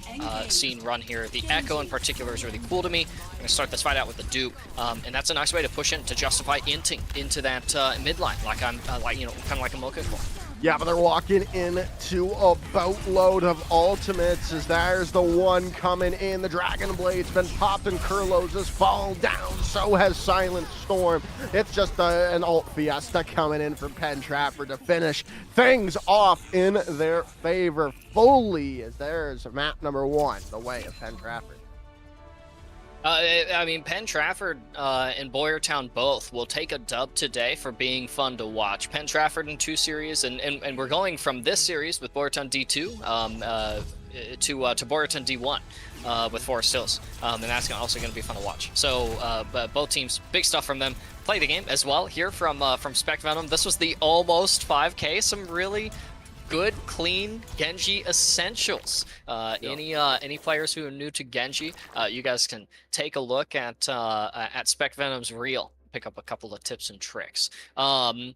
seen run here. The Echo in particular is really cool to me. I'm gonna start this fight out with the dupe, and that's a nice way to push in to justify inting into that midline, like I'm kind of like I'm looking for. Yeah, but they're walking into a boatload of ultimates as there's the one coming in. The Dragon Blade's been popped and Kurlos has fallen down. So has Silent Storm. It's just an ult fiesta coming in from Penn Trafford to finish things off in their favor fully, as there's map number 1, the way of Penn Trafford. I mean, Penn Trafford and Boyertown both will take a dub today for being fun to watch. Penn Trafford in 2 series, and we're going from this series with Boyertown D2 to Boyertown D1 with Forest Hills, and that's also going to be fun to watch. So both teams, big stuff from them. Play the game as well here from Spec Venom. This was the almost 5K. Some really good, clean Genji essentials. Any players who are new to Genji, you guys can take a look at Spec Venom's reel. Pick up a couple of tips and tricks. Nice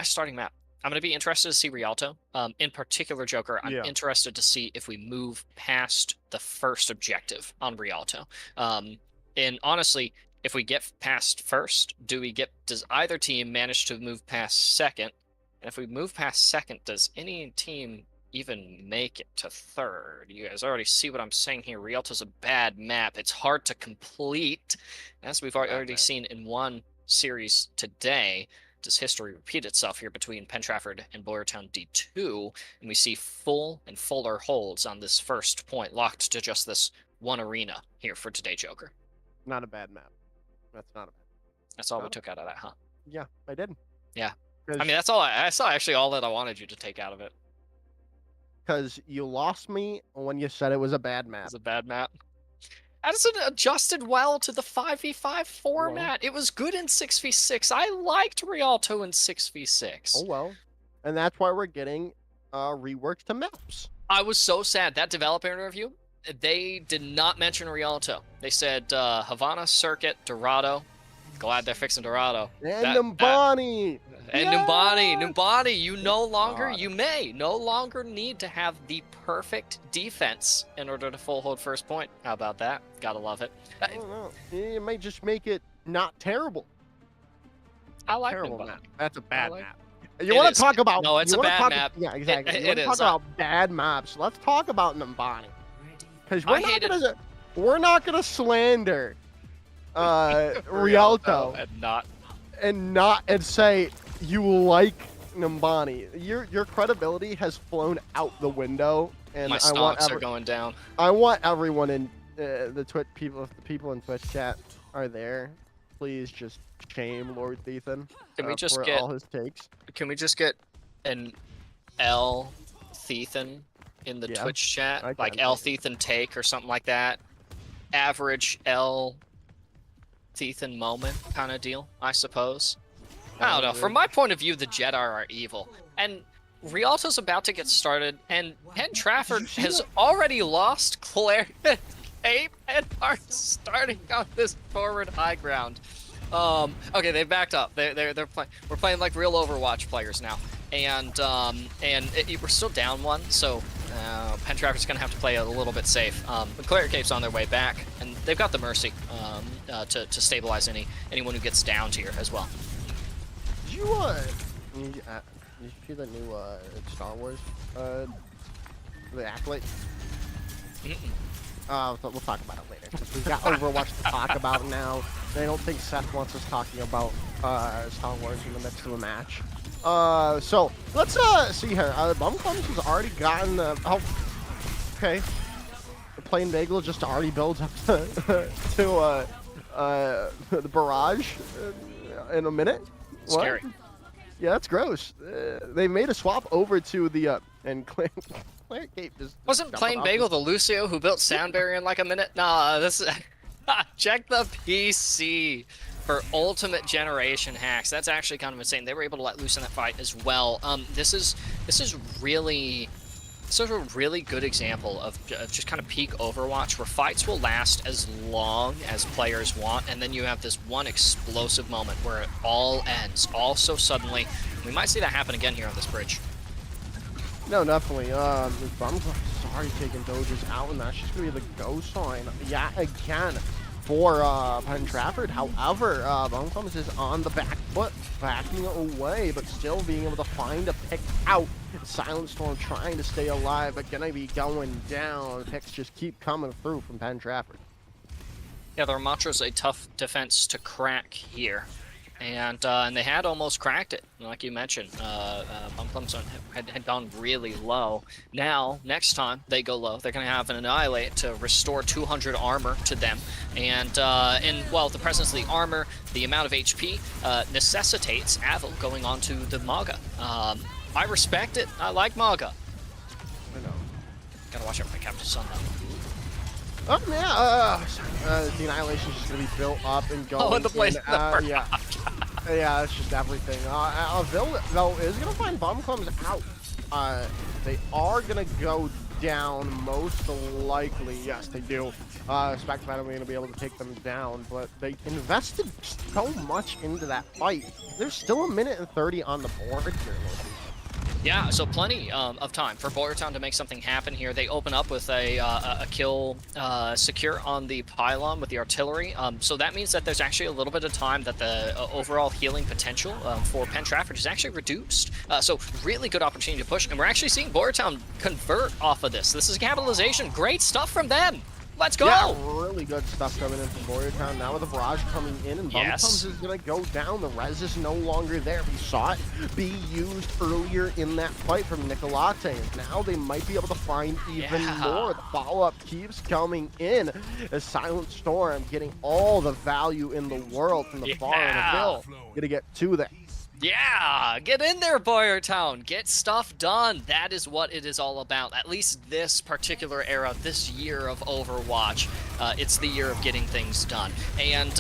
starting map. I'm going to be interested to see Rialto. In particular, Joker, I'm interested to see if we move past the first objective on Rialto. And honestly, if we get past first, does either team manage to move past second? And if we move past second, does any team even make it to third? You guys already see what I'm saying here. Rialto's a bad map. It's hard to complete. As we've already seen in one series today, does history repeat itself here between Penn Trafford and Boyertown D2? And we see full and fuller holds on this first point, locked to just this one arena here for today, Joker. Not a bad map. That's not a bad map. That's all we took out of that, huh? Yeah, I did. Yeah. I mean, that's all. I saw actually all that I wanted you to take out of it. Because you lost me when you said it was a bad map. It's a bad map. Addison adjusted well to the 5v5 format. It was good in 6v6. I liked Rialto in 6v6. Oh, well. And that's why we're getting reworks to maps. I was so sad. That developer interview, they did not mention Rialto. They said Havana, Circuit, Dorado. Glad they're fixing Dorado. And Numbani! And Numbani, you may no longer need to have the perfect defense in order to full hold first point. How about that? Gotta love it. I don't know. It might just make it not terrible. I like terrible Numbani. map. That's a bad map. It You want is. to talk about? No, it's a bad map. Yeah, exactly. It You want to is. talk about bad maps? Let's talk about Numbani. Because we're not gonna slander Rialto and say you like Numbani. Your credibility has flown out the window, and my stocks are going down. I want everyone in the Twitch people, if the people in Twitch chat are there, please just shame Lord Thethan for all his takes. Can we just get an L Thethan in the Twitch chat, like L Thethan take or something like that? Average L Thethan moment kind of deal, I suppose. I don't know. From my point of view, the Jedi are evil. And Rialto's about to get started, and Penn Trafford has already lost Ape and are starting on this forward high ground. Okay, they backed up. They're playing. We're playing like real Overwatch players now, and we're still down one. So Pentraffer's gonna have to play a little bit safe. The Cleric Cape's on their way back, and they've got the Mercy to stabilize anyone who gets downed here as well. Did you see the new Star Wars the Acolyte? We'll talk about it later. We've got Overwatch to talk about now. I don't think Seth wants us talking about Star Wars in the midst of a match. So let's see here. Bumclums has already gotten okay. The Plain Bagel just already builds up to the barrage in a minute. Scary. What? Yeah, that's gross. They made a swap over to the and Claire Cape just Wasn't Plain Bagel the Lucio who built Sound Barrier in like a minute? Nah, this is check the PC for ultimate generation hacks. That's actually kind of insane. They were able to let loose in that fight as well. This is really a really good example of just kind of peak Overwatch, where fights will last as long as players want, and then you have this one explosive moment where it all ends, all so suddenly. We might see that happen again here on this bridge. No, definitely. Bumclums is already taking Doges out, and that's just going to be the go sign yet again for Pentrafford. However, Bumclums is on the back foot, backing away, but still being able to find a pick out. Silent Storm trying to stay alive, but gonna be going down. Picks just keep coming through from Pentrafford. Yeah, the Ramatra's a tough defense to crack here. And they had almost cracked it, like you mentioned. Bumclums had gone really low. Now, next time they go low, they're going to have an Annihilate to restore 200 armor to them. And well, the presence of the armor, the amount of HP, necessitates Avil going on to the Maga. I respect it. I like Maga. I know. Gotta watch out for my Captain Sun, though. Oh, yeah, the Annihilation's just going to be built up and going. Oh, and the place in the yeah. Yeah, it's just everything. Vil, though, is going to find Bumclums out. They are going to go down, most likely. Yes, they do. Expect that I'm going to be able to take them down, but they invested so much into that fight. There's still a minute and 30 on the board here, Loki. Yeah, so plenty of time for Boyertown to make something happen here. They open up with a kill secure on the pylon with the artillery. So that means that there's actually a little bit of time that the overall healing potential for Pentrafford is actually reduced. So really good opportunity to push. And we're actually seeing Boyertown convert off of this. This is capitalization. Great stuff from them. Let's go! Yeah, really good stuff coming in from Boyertown. Now with the barrage coming in, and Bumclums is going to go down. The res is no longer there. We saw it be used earlier in that fight from Nicolate, and now they might be able to find even more. The follow-up keeps coming in as Silent Storm getting all the value in the world from the far end of Vil. Gonna get to that. Yeah, get in there, Boyertown. Get stuff done. That is what it is all about. At least this particular era, this year of Overwatch, it's the year of getting things done. And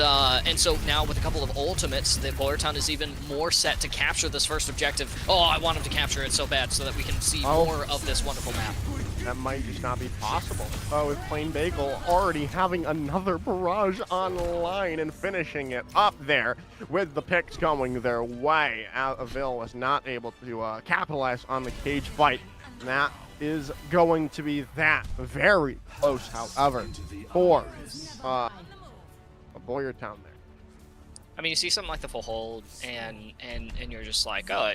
so now with a couple of ultimates, that Boyertown is even more set to capture this first objective. Oh, I want him to capture it so bad so that we can see more of this wonderful map. That might just not be possible. With Plain Bagel already having another barrage online and finishing it up there with the picks going their way. Vil was not able to capitalize on the cage fight. That is going to be that very close, however, for Boyertown there. I mean, you see something like the full hold, and you're just like, oh,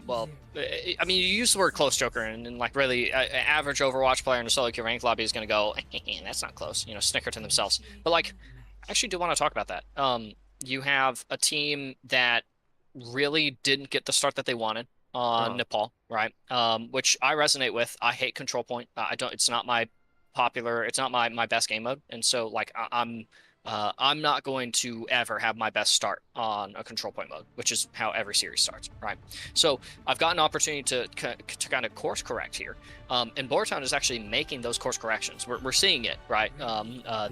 well, I mean, you use the word close, Joker, and like really, an average Overwatch player in a solo queue ranked lobby is going to go, that's not close, snicker to themselves. But like, I actually do want to talk about that. You have a team that really didn't get the start that they wanted on Nepal, right? Which I resonate with. I hate control point. It's not my best game mode, and so like I'm not going to ever have my best start on a control point mode, which is how every series starts, right? So I've got an opportunity to kind of course correct here. And Boyertown is actually making those course corrections. We're seeing it, right?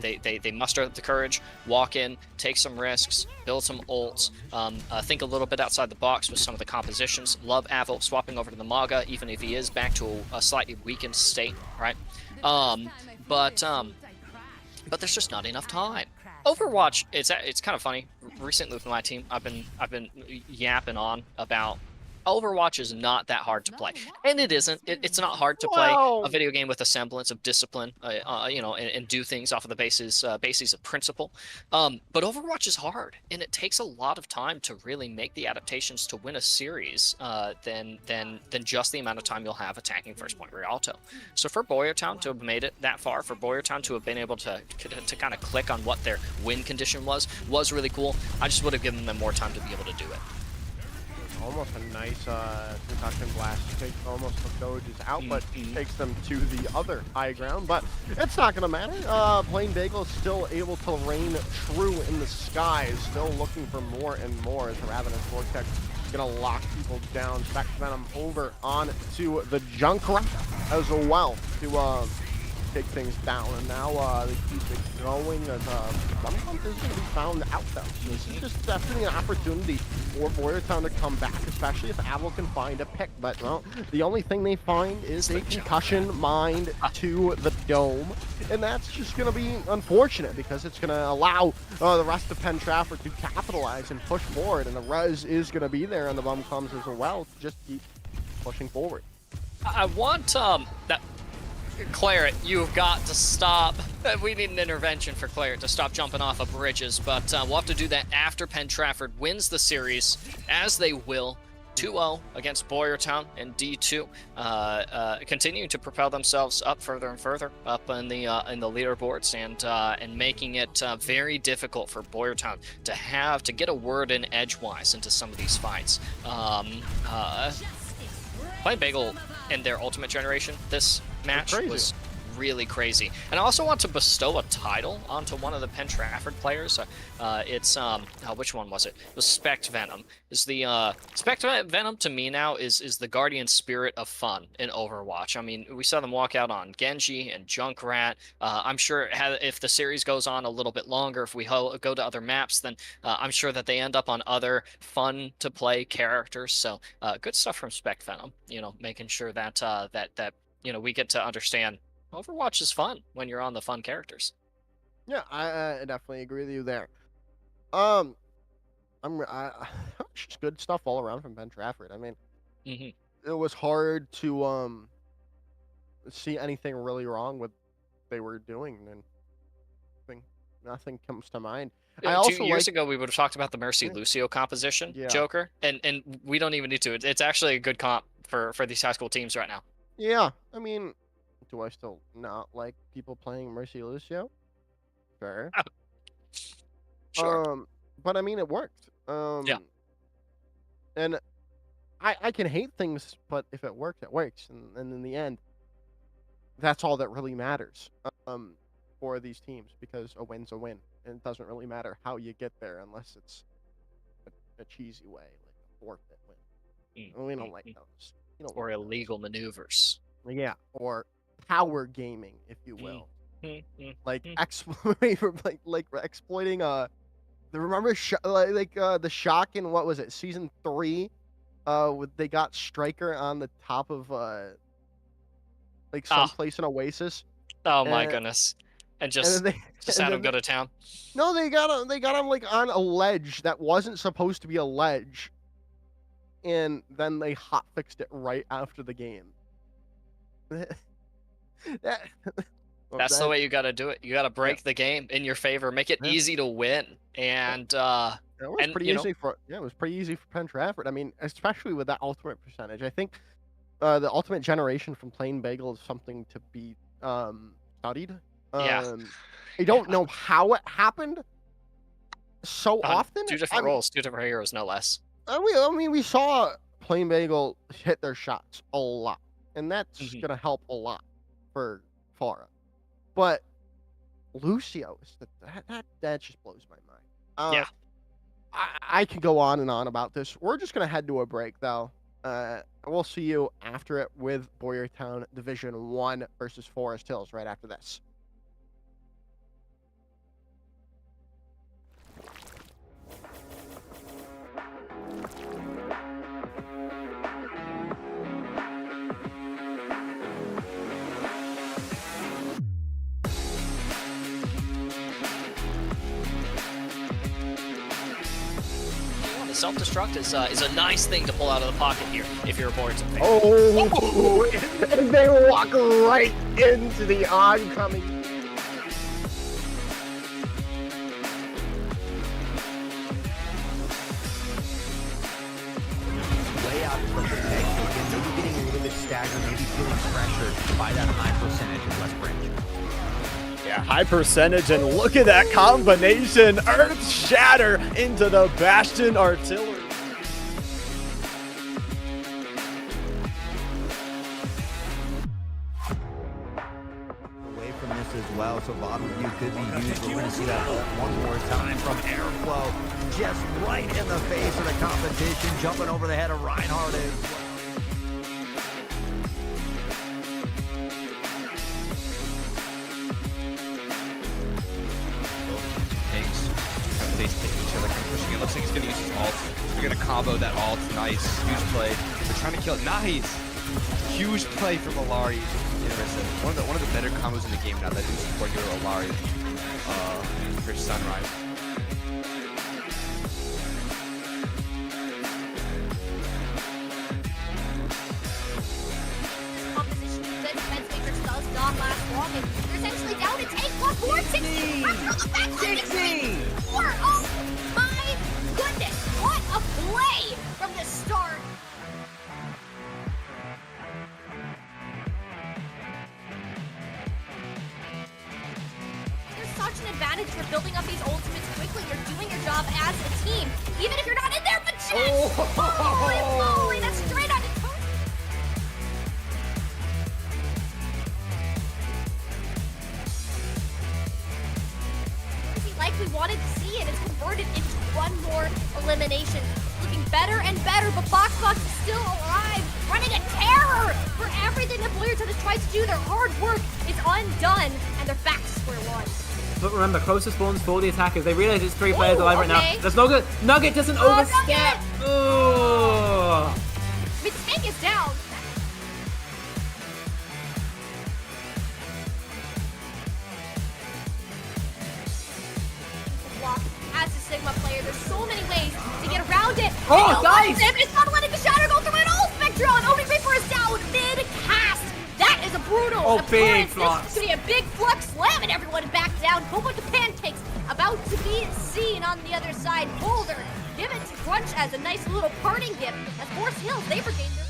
They muster up the courage, walk in, take some risks, build some ults, think a little bit outside the box with some of the compositions. Love Avil swapping over to the Maga, even if he is back to a slightly weakened state, right? but there's just not enough time. Overwatch, it's kind of funny. Recently with my team, I've been yapping on about Overwatch is not that hard to play, and it isn't. It's not hard to play a video game with a semblance of discipline, and do things off of the bases of principle. But Overwatch is hard, and it takes a lot of time to really make the adaptations to win a series. Than just the amount of time you'll have attacking first point Rialto. So for Boyertown to have made it that far, for Boyertown to have been able to kind of click on what their win condition was really cool. I just would have given them more time to be able to do it. Almost a nice concussion blast. Takes almost the Doges out, but takes them to the other high ground. But it's not going to matter. Plain Bagel is still able to reign true in the skies, still looking for more and more as the Ravenous Vortex is going to lock people down. Spec Venom over on to the Junkrat as well to take things down. And now they keep it going as Bump is going to be found out though. So this is just definitely an opportunity for Boyertown to come back, especially if Avil can find a pick. But well, the only thing they find is a concussion mine to the dome, and that's just going to be unfortunate because it's going to allow the rest of Penn Trafford to capitalize and push forward, and the res is going to be there, and the bum comes as well to just keep pushing forward. I want that. Claret, you've got to stop. We need an intervention for Claret to stop jumping off of bridges, but we'll have to do that after Penn Trafford wins the series, as they will, 2-0 against Boyertown in D2, continuing to propel themselves up further and further up in the leaderboards, and making it very difficult for Boyertown to get a word in edgewise into some of these fights. Playing Bagel and their ultimate generation this match was really crazy. And I also want to bestow a title onto one of the Penn Trafford players. It's which one was it? It was Spect Venom. Is the Spect Venom to me now is the guardian spirit of fun in Overwatch. I mean, we saw them walk out on Genji and Junkrat. I'm sure if the series goes on a little bit longer, if we go to other maps, then I'm sure that they end up on other fun to play characters. So good stuff from Spect Venom. Making sure that we get to understand Overwatch is fun when you're on the fun characters. Yeah, I definitely agree with you there. Just good stuff all around from Penn Trafford. I mean, it was hard to see anything really wrong with what they were doing, and nothing comes to mind. I also 2 years ago, we would have talked about the Mercy Lucio composition, Joker, and we don't even need to. It's actually a good comp for these high school teams right now. Yeah, I mean, do I still not like people playing Mercy Lucio? Sure. Sure. But I mean, it worked. Yeah. And I can hate things, but if it works, it works. And in the end, that's all that really matters for these teams, because a win's a win. And it doesn't really matter how you get there unless it's a cheesy way, like a forfeit win. We don't like those. Or illegal maneuvers. Yeah, or power gaming, if you will. Like exploiting remember the shock in, what was it, season 3? They got Striker on the top of someplace in Oasis. Oh my goodness. And just had him go to town. No, they got him like on a ledge that wasn't supposed to be a ledge. And then they hotfixed it right after the game. That's the way you got to do it. You got to break the game in your favor, make it easy to win. And it was pretty easy for Penn Trafford. I mean, especially with that ultimate percentage. I think the ultimate generation from Plain Bagel is something to be studied. I don't know how it happened so often. Two different roles, two different heroes, no less. I mean, we saw Plain Bagel hit their shots a lot, and that's going to help a lot for Farah. But Lucio, that just blows my mind. I could go on and on about this. We're just going to head to a break, though. We'll see you after it with Boyertown Division 1 versus Forest Hills right after this. the self-destruct is a nice thing to pull out of the pocket here if you're a Boruto fan. Oh, and they walk right into the oncoming. Way out from the peg. Again, maybe getting a little bit staggered, maybe feeling pressured by that high percentage in West Branch. Yeah, high percentage, and look at that combination. Earth Shatter into the Bastion Artillery. Away from this as well, so bottom view could be used. We're going to see that one more time from Airflow. Just right in the face of the competition, jumping over the head of Reinhardt. They stick each other, kind of pushing it. Looks like he's gonna use his ult. They're gonna combo that ult. Nice, huge play. They're trying to kill it. Nice, huge play from Alari in Orisa. One of the better combos in the game now. That new support hero Alari for Sunrise. Composition good. Defense Matrix does not last long, and they're essentially down to take one more. 16! After the back 16! Oh my goodness! What a play from the start! There's such an advantage for building up these ultimates quickly. You're doing your job as a team, even if you're not in there. But Jets! Holy moly! That's straight on the toe. Like we wanted to see it, it's converted into one more elimination. Looking better and better, but Box is still alive, running a terror for everything that BlueTech has tried to do. Their hard work is undone, and they're back to square one. But remember, closest spawns for the attackers. They realize it's 3 players alive right okay. now. That's no good. Nugget doesn't overstep. Nugget! Ooh. Mistake is down. Block as a Sigma player. There's so many ways to get around it. Oh, nice! It's not letting the shatter go through it all. Spectron, Opening Reaper is down mid-cast. That is a brutal big occurrence. flux. This is going to be a big flux slam, and everyone back down. Kobo to Pancakes about to be seen on the other side. Boulder, give it to Crunch as a nice little parting gift. As Forest Hills, they regain their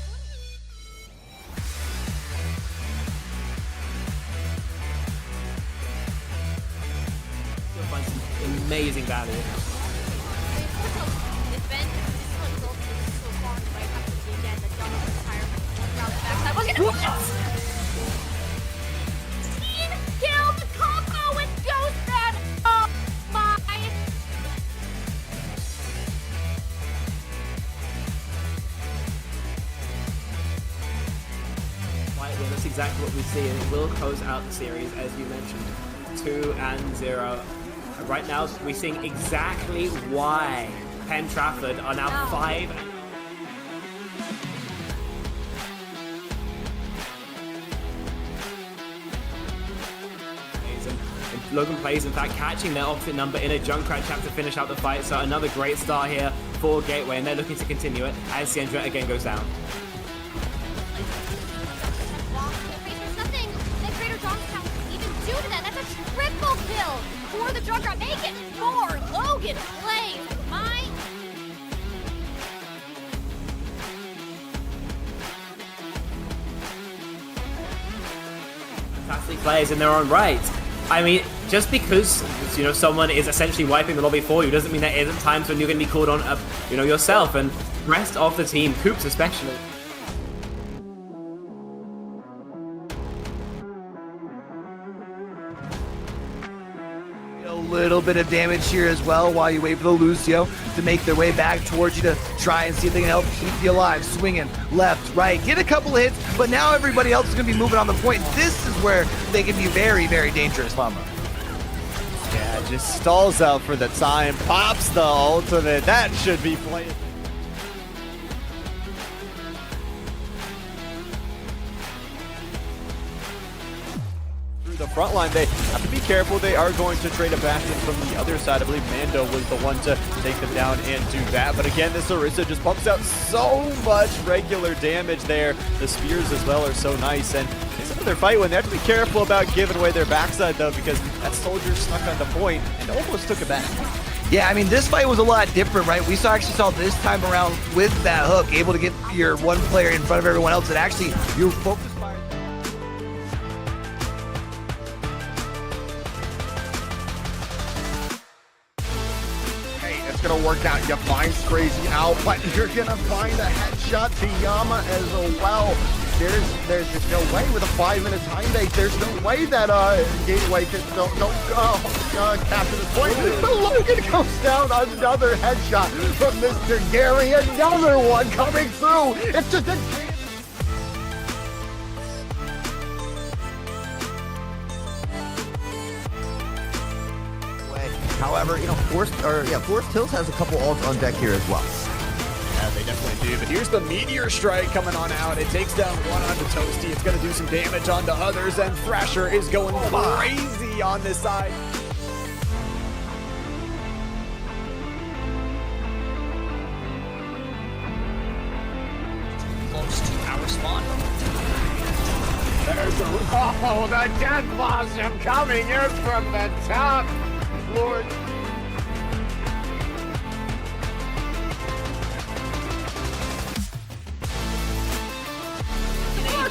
You'll find some amazing value. Kill the combo with Ghost Man! Oh my! Well, that's exactly what we see, and it will close out the series, as you mentioned. 2-0. Right now, we're seeing exactly why Penn Trafford are now 5. And Logan plays, in fact, catching their opposite number in a Junkrat trap to finish out the fight. So another great start here for Gateway, and they're looking to continue it as Siendra again goes down. There's nothing that Greater Johnstown can even do to that. That's a triple kill for the Junkrat. Make it 4. Logan plays. My fantastic players in their own right. I mean, just because someone is essentially wiping the lobby for you doesn't mean there isn't times when you're going to be called on, yourself, and rest of the team, Coops especially. A little bit of damage here as well while you wait for the Lucio to make their way back towards you to try and see if they can help keep you alive. Swinging left, right, get a couple of hits, but now everybody else is going to be moving on the point. This is where they can be very, very dangerous, Mama. Yeah, just stalls out for the time, pops the ultimate. That should be played. Through the front line. They have to be careful. They are going to trade a bastion from the other side. I believe Mando was the one to take them down and do that. But again, this Orisa just pumps out so much regular damage there. The spears as well are so nice. And it's another fight when they have to be careful about giving away their backside, though, because that soldier snuck on the point and almost took it back. Yeah, I mean, this fight was a lot different, right? We actually saw this time around with that hook, able to get your one player in front of everyone else, and actually your focus fire. Hey, it's gonna work out. You find Crazy out, but you're gonna find a headshot to Yama as well. There's just no way with a 5-minute time base. There's no way that Gateway can don't capture the point. But Logan comes down, another headshot from Mr. Gary, another one coming through. It's just a However, you know, Forest Hills has a couple ults on deck here as well. Yeah, they definitely do. But here's the Meteor Strike coming on out. It takes down one onto Toasty. It's going to do some damage onto others, and Thrasher is going crazy on this side. Close to our spawn. There's the Death Blossom coming in from the top. Lord.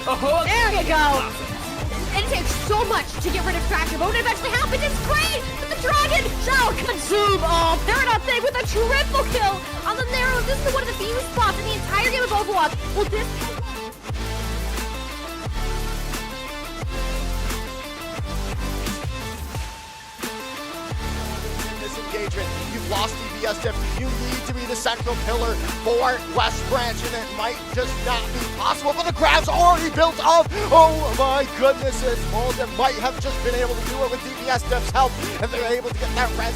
There you go! It takes so much to get rid of Thrasher, but when it eventually happens, it's great! But the dragon shall consume all! Paradox Thing with a triple kill on the narrow. This is one of the few spots in the entire game of Overwatch. Will this Engagement. You've lost DBSF. You need to be the central pillar for West Branch, and it might just not be possible. But the grab's already built up. Oh my goodness, it's Molden might have just been able to do it with DBSF's help, and they're able to get that res.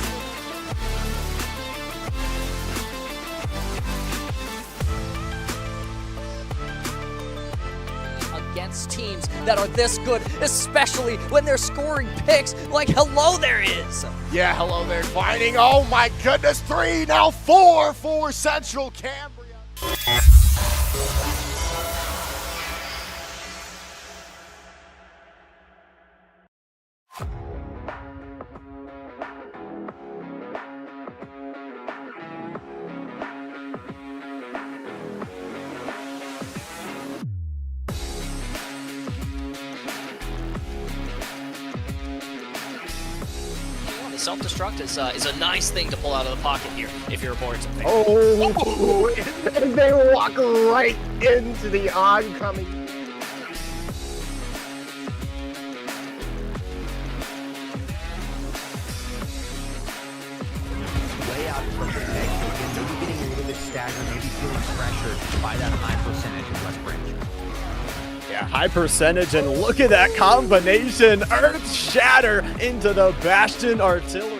Against teams that are this good, especially when they're scoring picks like Hello There is. Yeah, Hello There fighting. Oh my goodness, 3, now 4 for Central Cambria. Self-destruct is a nice thing to pull out of the pocket here if you're aboard something. Oh, and they walk right into the oncoming. Way out in front of the tech. Again, maybe getting a little bit staggered, maybe feeling pressured by that high percentage in West Branch. Yeah, high percentage, and look at that combination. Earth Shatter into the Bastion Artillery.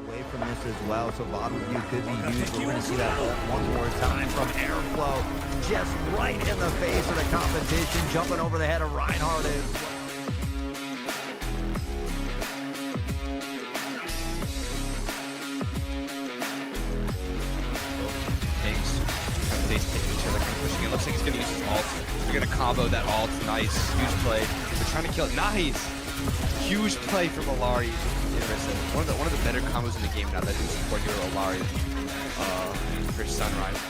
Away from this as well, so VOD review could be used. We're going to see that one more time from Airflow. Just right in the face of the competition, jumping over the head of Reinhardt as well. Pushing it. Looks like he's going to use his ult. They're going to combo that ult. Nice. Huge play. They're trying to kill it. Nice. Huge play from Alari in Rissa. One of the better combos in the game now that new support hero Alari for Sunrise.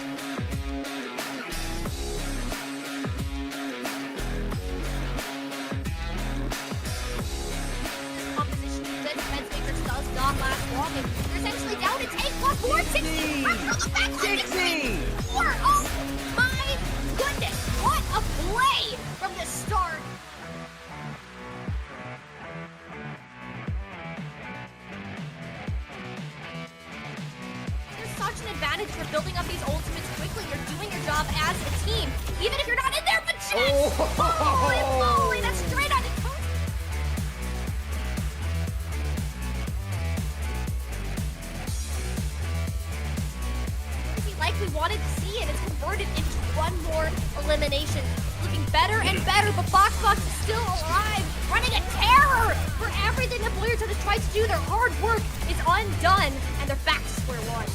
composition that Defense Matrix does not last long, and they're essentially down to take one more 16! From the back line, 16! Oh my goodness! What a play from the start! There's such an advantage for building up these ultimates quickly. You're doing your job as a team, even if you're not in there, but Jets! Holy moly, that's straight on the toast! Like we wanted to see it. It's one more elimination. Looking better and better, but Box is still alive, running a terror for everything that Blizzard has tried to do. Their hard work is undone, and they're back to square one.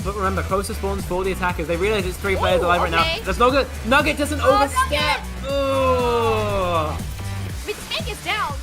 But remember, closer spawns for the attackers. They realize it's 3 players alive right now. Okay. That's no good. Nugget doesn't overstep. Nugget! Ooh. I mean, Tank is down.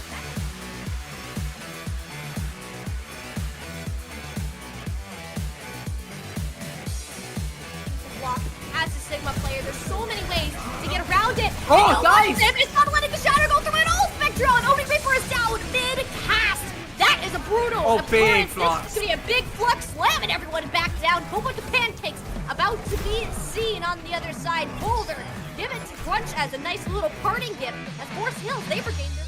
Block as a Sigma player. There's so many ways to get around it. Oh, nice! It's not letting the shatter go through it all. Spectron, opening Reaper is down mid-cast. That is a brutal big appearance. flux. This is going to be a big flux, slamming everyone back down. Cobalt to Pancakes about to be seen on the other side. Boulder, give it to Crunch as a nice little parting gift. As Forest Hills, they regained their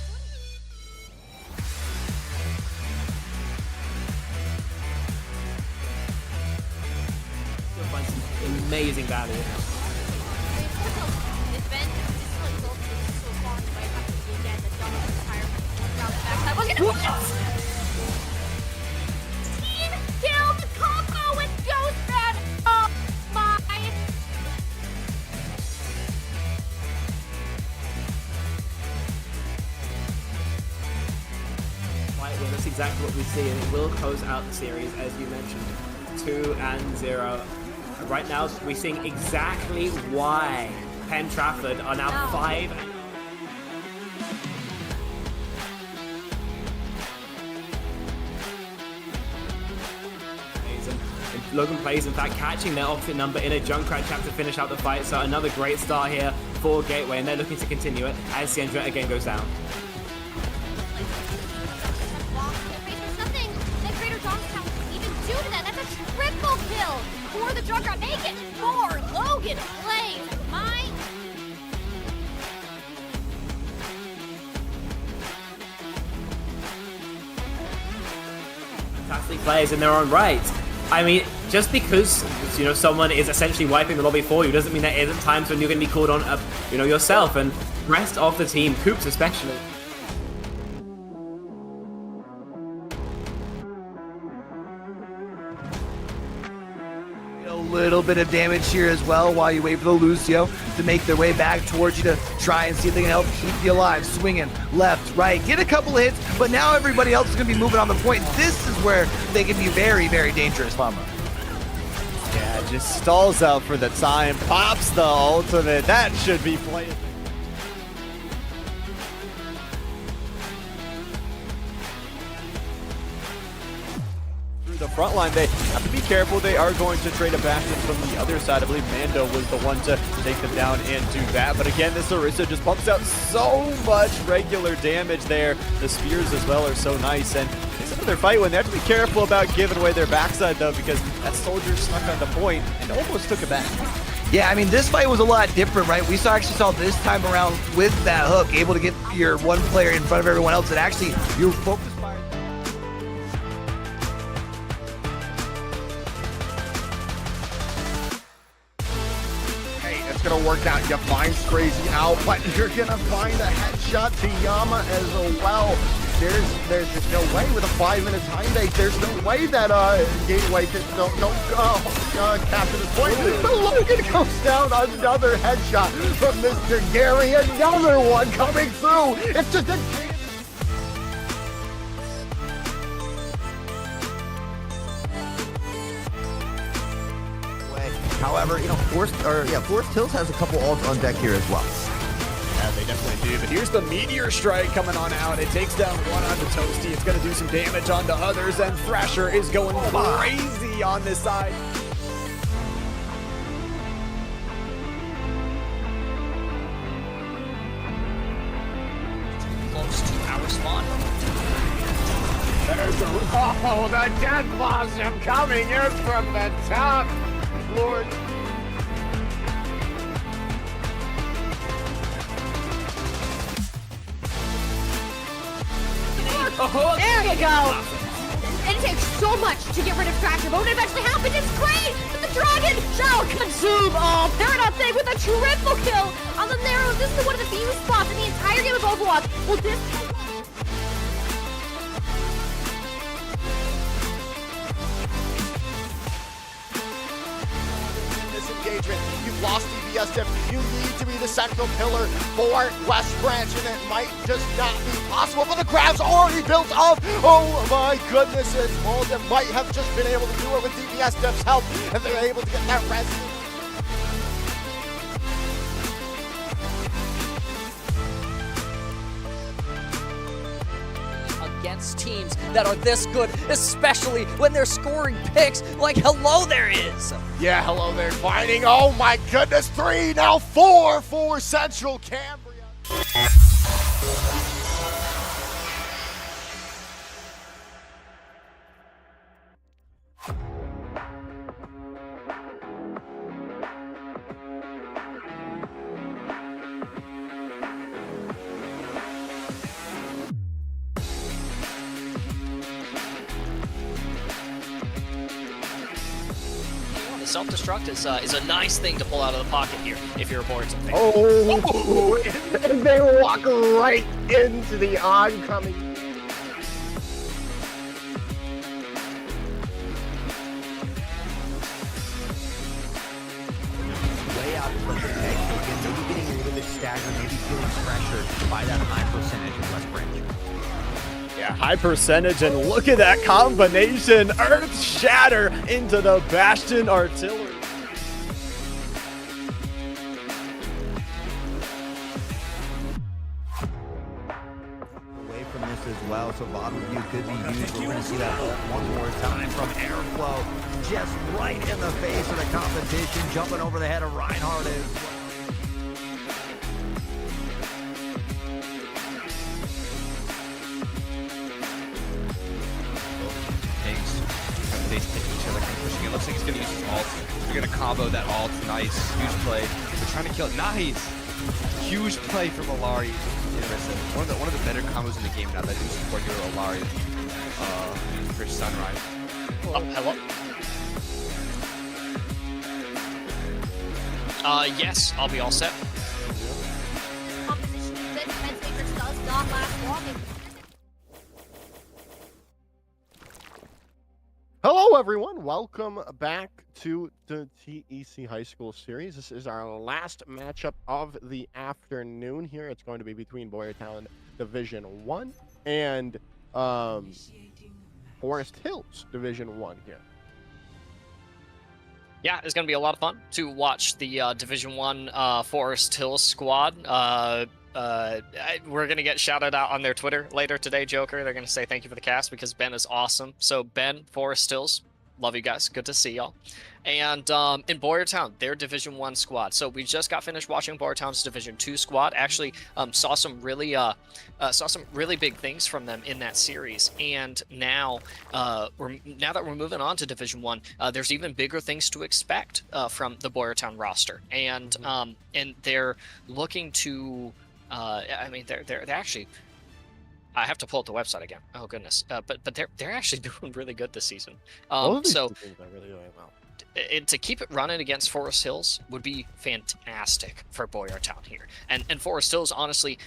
You'll find some amazing value. I mean, Forest Hills, they've been consistently exalted so far in the fight. Have to see again the double entire round the backside. Was gonna Team kill the combo with Ghostman. Oh my! Right, well, that's exactly what we see, and it will close out the series, as you mentioned. 2-0. Right now, we're seeing exactly why Penn Trafford are now 5. And Logan plays, in fact, catching their opposite number in a Junkrat trap to finish out the fight. So another great start here for Gateway, and they're looking to continue it as Siendra again goes down. There's nothing that Greater Johnstown can even do to that. That's a triple kill for the Junkrat. Make it for Logan plays. My Fantastic players in their own right. I mean, just because someone is essentially wiping the lobby for you doesn't mean there isn't times when you're going to be called on, yourself, and rest of the team, Coops especially. A little bit of damage here as well while you wait for the Lucio to make their way back towards you to try and see if they can help keep you alive. Swinging left, right, get a couple of hits, but now everybody else is going to be moving on the point. This is where they can be very, very dangerous, Mama. Yeah, just stalls out for the time, pops the ultimate. That should be played. The front line, they have to be careful. They are going to trade a bastion from the other side. I believe Mando was the one to take them down and do that. But again, this Orisa just pumps out so much regular damage there. The spears as well are so nice. And it's another fight when they have to be careful about giving away their backside, though, because that soldier snuck on the point and almost took it back. Yeah, I mean, this fight was a lot different, right? We actually saw this time around with that hook, able to get your one player in front of everyone else, and actually your focus fire. It's gonna work out. You find Crazy out, but you're gonna find a headshot to Yama as well. There's just no way with a 5-minute time bait. There's no way that Gateway can capture this point. But Logan goes down, another headshot from Mr. Gary, another one coming through. It's just a However, Forest Hills has a couple ults on deck here as well. Yeah, they definitely do. But here's the Meteor Strike coming on out. It takes down one onto Toasty. It's going to do some damage onto others, and Thrasher is going crazy on this side. Close to our spawn. There's the Death Blossom coming in from the top. Lord. There you go! It takes so much to get rid of Thrasher, but when it eventually happens, it's great! But the Dragon shall consume all! Paradox Thing with a triple kill on the narrow. This is one of the few spots in the entire game of Overwatch. Will this engagement. You've lost DBS Dip. You need to be the central pillar for West Branch, and it might just not be possible, but the grab's already built up. Oh my goodness, it's Molden might have just been able to do it with DBS Dip's help, and they're able to get that rescue. Against teams that are this good, especially when they're scoring picks like Hello There is. Yeah, Hello There fighting. Oh my goodness, 3, now 4 for Central Cambria. Self-destruct is a nice thing to pull out of the pocket here if you're a Boyertown fan. Oh, and they walk right into the oncoming. Way out in front of the peg. So again, maybe getting a little bit staggered, maybe feeling pressured by that high percentage of West Branch. Yeah, high percentage, and look at that combination. Earth Shatter into the Bastion Artillery. Away from this as well, so VOD review could be used. We're going to see that one more time from Airflow. Just right in the face of the competition, jumping over the head of Reinhardt as well. Face taking each other, kind of pushing it. Looks like he's gonna use his ult. They're gonna combo that ult. Nice, huge play. They're trying to kill it. Nice, huge play from Alari in Rissa. One of the better combos in the game now. That new support hero Alari for Sunrise. Oh, hello. Yes, I'll be all set. Composition is good. Defense Matrix does not last long. Hello, everyone. Welcome back to the TEC High School series. This is our last matchup of the afternoon here. It's going to be between Boyertown Division 1 and Forest Hills Division 1 here. Yeah, it's going to be a lot of fun to watch the Division 1 Forest Hills squad. We're going to get shouted out on their Twitter later today, Joker. They're going to say thank you for the cast because Ben is awesome. So Ben, Forest Hills, love you guys. Good to see y'all. And in Boyertown, their Division 1 squad. So we just got finished watching Boyertown's Division 2 squad. Actually, saw some really big things from them in that series. And now, that we're moving on to Division 1, there's even bigger things to expect from the Boyertown roster. And they're looking to. I mean, they're actually. I have to pull up the website again. Oh goodness, but they're actually doing really good this season. So Really doing well. To keep it running against Forest Hills would be fantastic for Boyertown here, and Forest Hills honestly,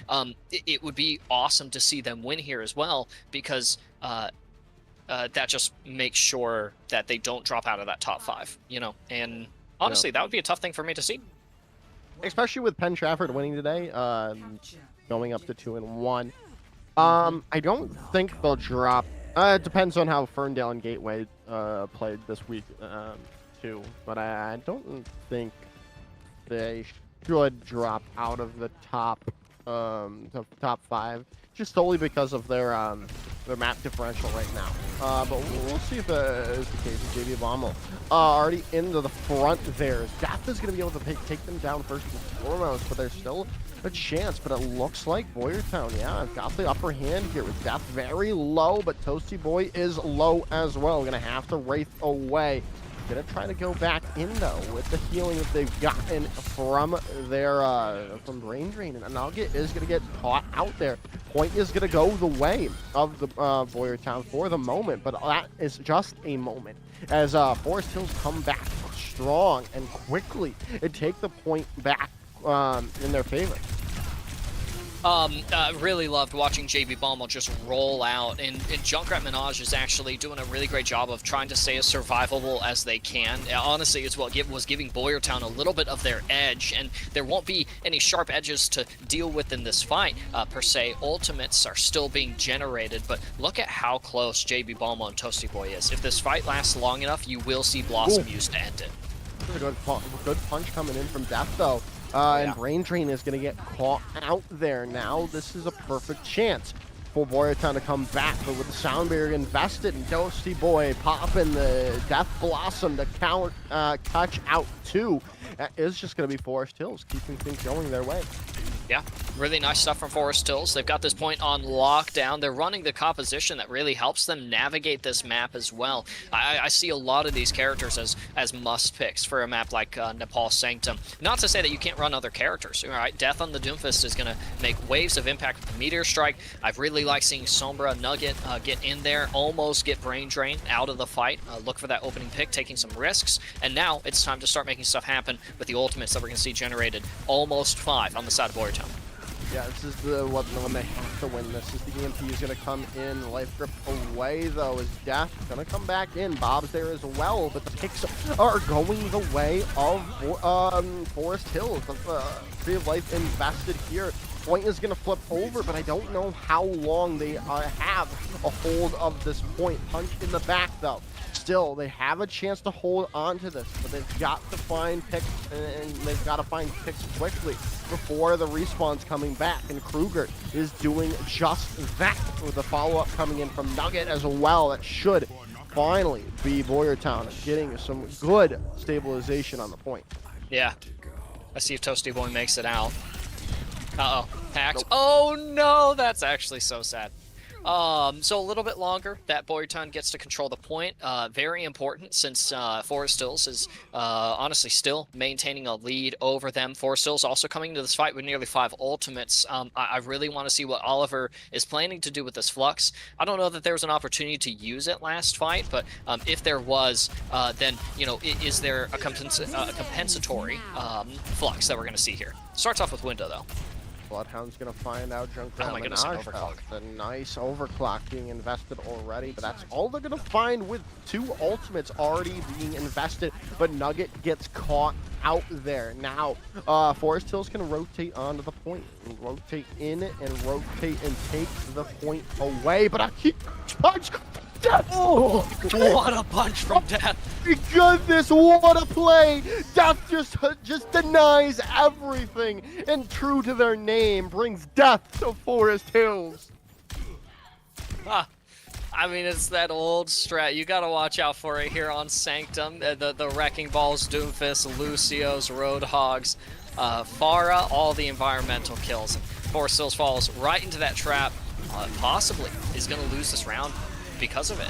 it would be awesome to see them win here as well because that just makes sure that they don't drop out of that top 5, you know. And honestly, that would be a tough thing for me to see. Especially with Penn Trafford winning today, going up to 2-1. I don't think they'll drop. It depends on how Ferndale and Gateway played this week too, but I don't think they should drop out of the top 5, just solely because of their map differential right now. But we'll see if that is the case. JV Bommel already into the front there. Death is going to be able to take them down first and foremost, but there's still a chance. But it looks like Boyertown, yeah, got the upper hand here with Death very low, but Toasty Boy is low as well. Going to have to Wraith away. Gonna try to go back in though with the healing that they've gotten from their from Brain Drain, and Nugget is gonna get caught out there. Point is gonna go the way of the Boyertown for the moment, but that is just a moment as Forest Hills come back strong and quickly and take the point back in their favor. Really loved watching JB Baumel just roll out, and Junkrat Minaj is actually doing a really great job of trying to stay as survivable as they can. Honestly, it's what was giving Boyertown a little bit of their edge, and there won't be any sharp edges to deal with in this fight, per se. Ultimates are still being generated, but look at how close JB Baumel and Toasty Boy is. If this fight lasts long enough, you will see Blossom used to end it. Good punch coming in from Death, though. And Brain Drain is going to get caught out there. Now this is a perfect chance for Boyertown to come back, but with the sound barrier invested in Toasty Boy popping the Death Blossom to catch out 2. That is just going to be Forest Hills keeping things going their way. Yeah, really nice stuff from Forest Hills. They've got this point on lockdown. They're running the composition that really helps them navigate this map as well. I see a lot of these characters as must picks for a map like Nepal Sanctum. Not to say that you can't run other characters. All right, Death on the Doomfist is going to make waves of impact with the Meteor Strike. I really like seeing Sombra Nugget get in there, almost get Brain Drain out of the fight. Look for that opening pick, taking some risks. And now it's time to start making stuff happen with the ultimates that we're going to see generated. Almost 5 on the side of Boyertown. Yeah, this is when they have to win. This is the EMP is going to come in. Life Grip away, though, is Death going to come back in. Bob's there as well, but the picks are going the way of Forest Hills. The Tree of Life invested here. Point is going to flip over, but I don't know how long they have a hold of this point. Punch in the back, though. Still, they have a chance to hold on to this, but they've got to find picks, and they've got to find picks quickly before the respawn's coming back. And Kruger is doing just that with a follow-up coming in from Nugget as well. That should finally be Boyertown getting some good stabilization on the point. Yeah. Let's see if Toasty Boy makes it out. Uh-oh. Hacked. Nope. Oh, no! That's actually so sad. So a little bit longer, that Boyertown gets to control the point. Very important since Forest Hills is honestly still maintaining a lead over them. Forest Hills also coming into this fight with nearly 5 ultimates. I really want to see what Oliver is planning to do with this Flux. I don't know that there was an opportunity to use it last fight, but if there was, then, you know, is there a compensatory Flux that we're going to see here? Starts off with Window, though. Bloodhound's gonna find out Junkrat. Oh my goodness, an overclock. A nice overclock being invested already, but that's all they're gonna find with 2 ultimates already being invested, but Nugget gets caught out there. Now, Forest Hills can rotate onto the point, rotate in and rotate and take the point away, but a huge punch! Death! Oh, what a punch from Death! Goodness, what a play! Death just denies everything, and true to their name, brings death to Forest Hills. I mean, it's that old strat. You gotta watch out for it here on Sanctum. The Wrecking Balls, Doomfist, Lucio's, Roadhogs, Pharah, all the environmental kills. Forest Hills falls right into that trap. Possibly is gonna lose this round because of it.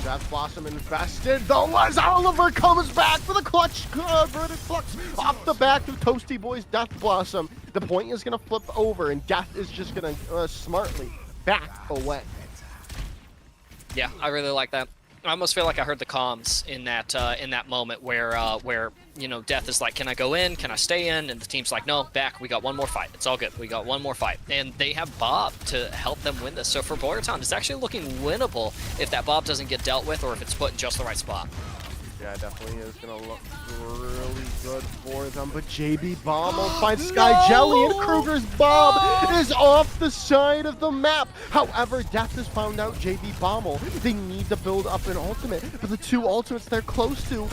Death Blossom invested, though, as Oliver comes back for the clutch converted Flux off the back of Toasty Boy's Death Blossom. The point is going to flip over, and Death is just going to smartly back away. Yeah, I really like that. I almost feel like I heard the comms in that moment where you know, Death is like, can I go in? Can I stay in? And the team's like, no, back. We got one more fight. It's all good. We got one more fight. And they have Bob to help them win this. So for Boyertown, it's actually looking winnable if that Bob doesn't get dealt with or if it's put in just the right spot. Yeah, it definitely is going to look really good for them. But JB Baumel finds Sky Jelly, and Kruger's Bob is off the side of the map. However, Death has found out JB Baumel. They need to build up an ultimate, but the 2 ultimates they're close to,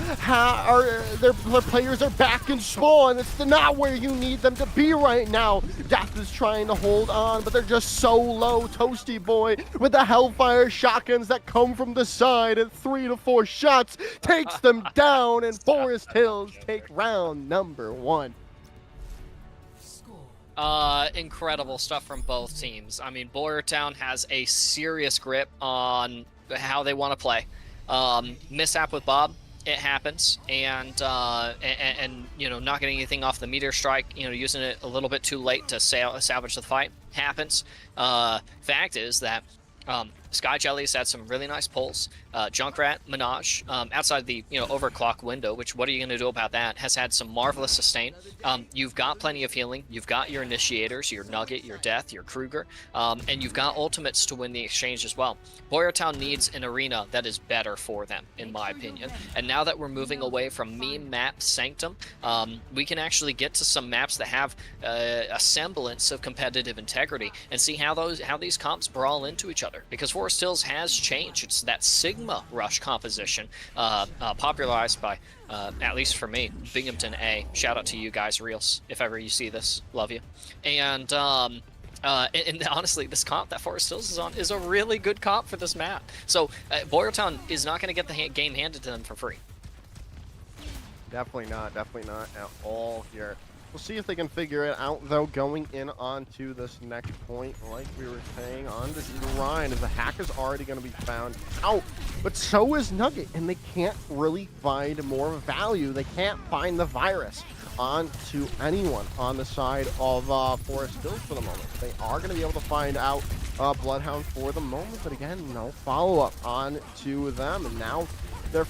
their players are back in spawn. It's not where you need them to be right now. Death is trying to hold on, but they're just so low. Toasty Boy with the Hellfire shotguns that come from the side, and 3 to 4 shots takes them down, and Forest Hills take round number 1. Incredible stuff from both teams. I mean, Boyertown has a serious grip on how they want to play. Mishap with Bob, it happens, and you know, not getting anything off the Meteor Strike, you know, using it a little bit too late to salvage the fight, happens. Fact is that Sky Jelly's had some really nice pulls. Junkrat, Minaj, outside the overclock window, which what are you going to do about that, has had some marvelous sustain. You've got plenty of healing. You've got your initiators, your Nugget, your Death, your Kruger, and you've got ultimates to win the exchange as well. Boyertown needs an arena that is better for them, in my opinion. And now that we're moving away from meme map Sanctum, we can actually get to some maps that have a semblance of competitive integrity and see how these comps brawl into each other. Because Forest Hills has changed. It's that Sigma Rush composition, popularized by, at least for me, Binghamton A. Shout out to you guys, Reels, if ever you see this. Love you. And honestly, this comp that Forest Hills is on is a really good comp for this map. So Boyertown is not going to get the game handed to them for free. Definitely not at all here. We'll see if they can figure it out, though, going in onto this next point, like we were saying, on this grind, as the hack is already going to be found out, but so is Nugget, and they can't really find more value. They can't find the virus onto anyone on the side of Forest Hills for the moment. They are going to be able to find out Bloodhound for the moment, but again, no follow-up on to them, and now they're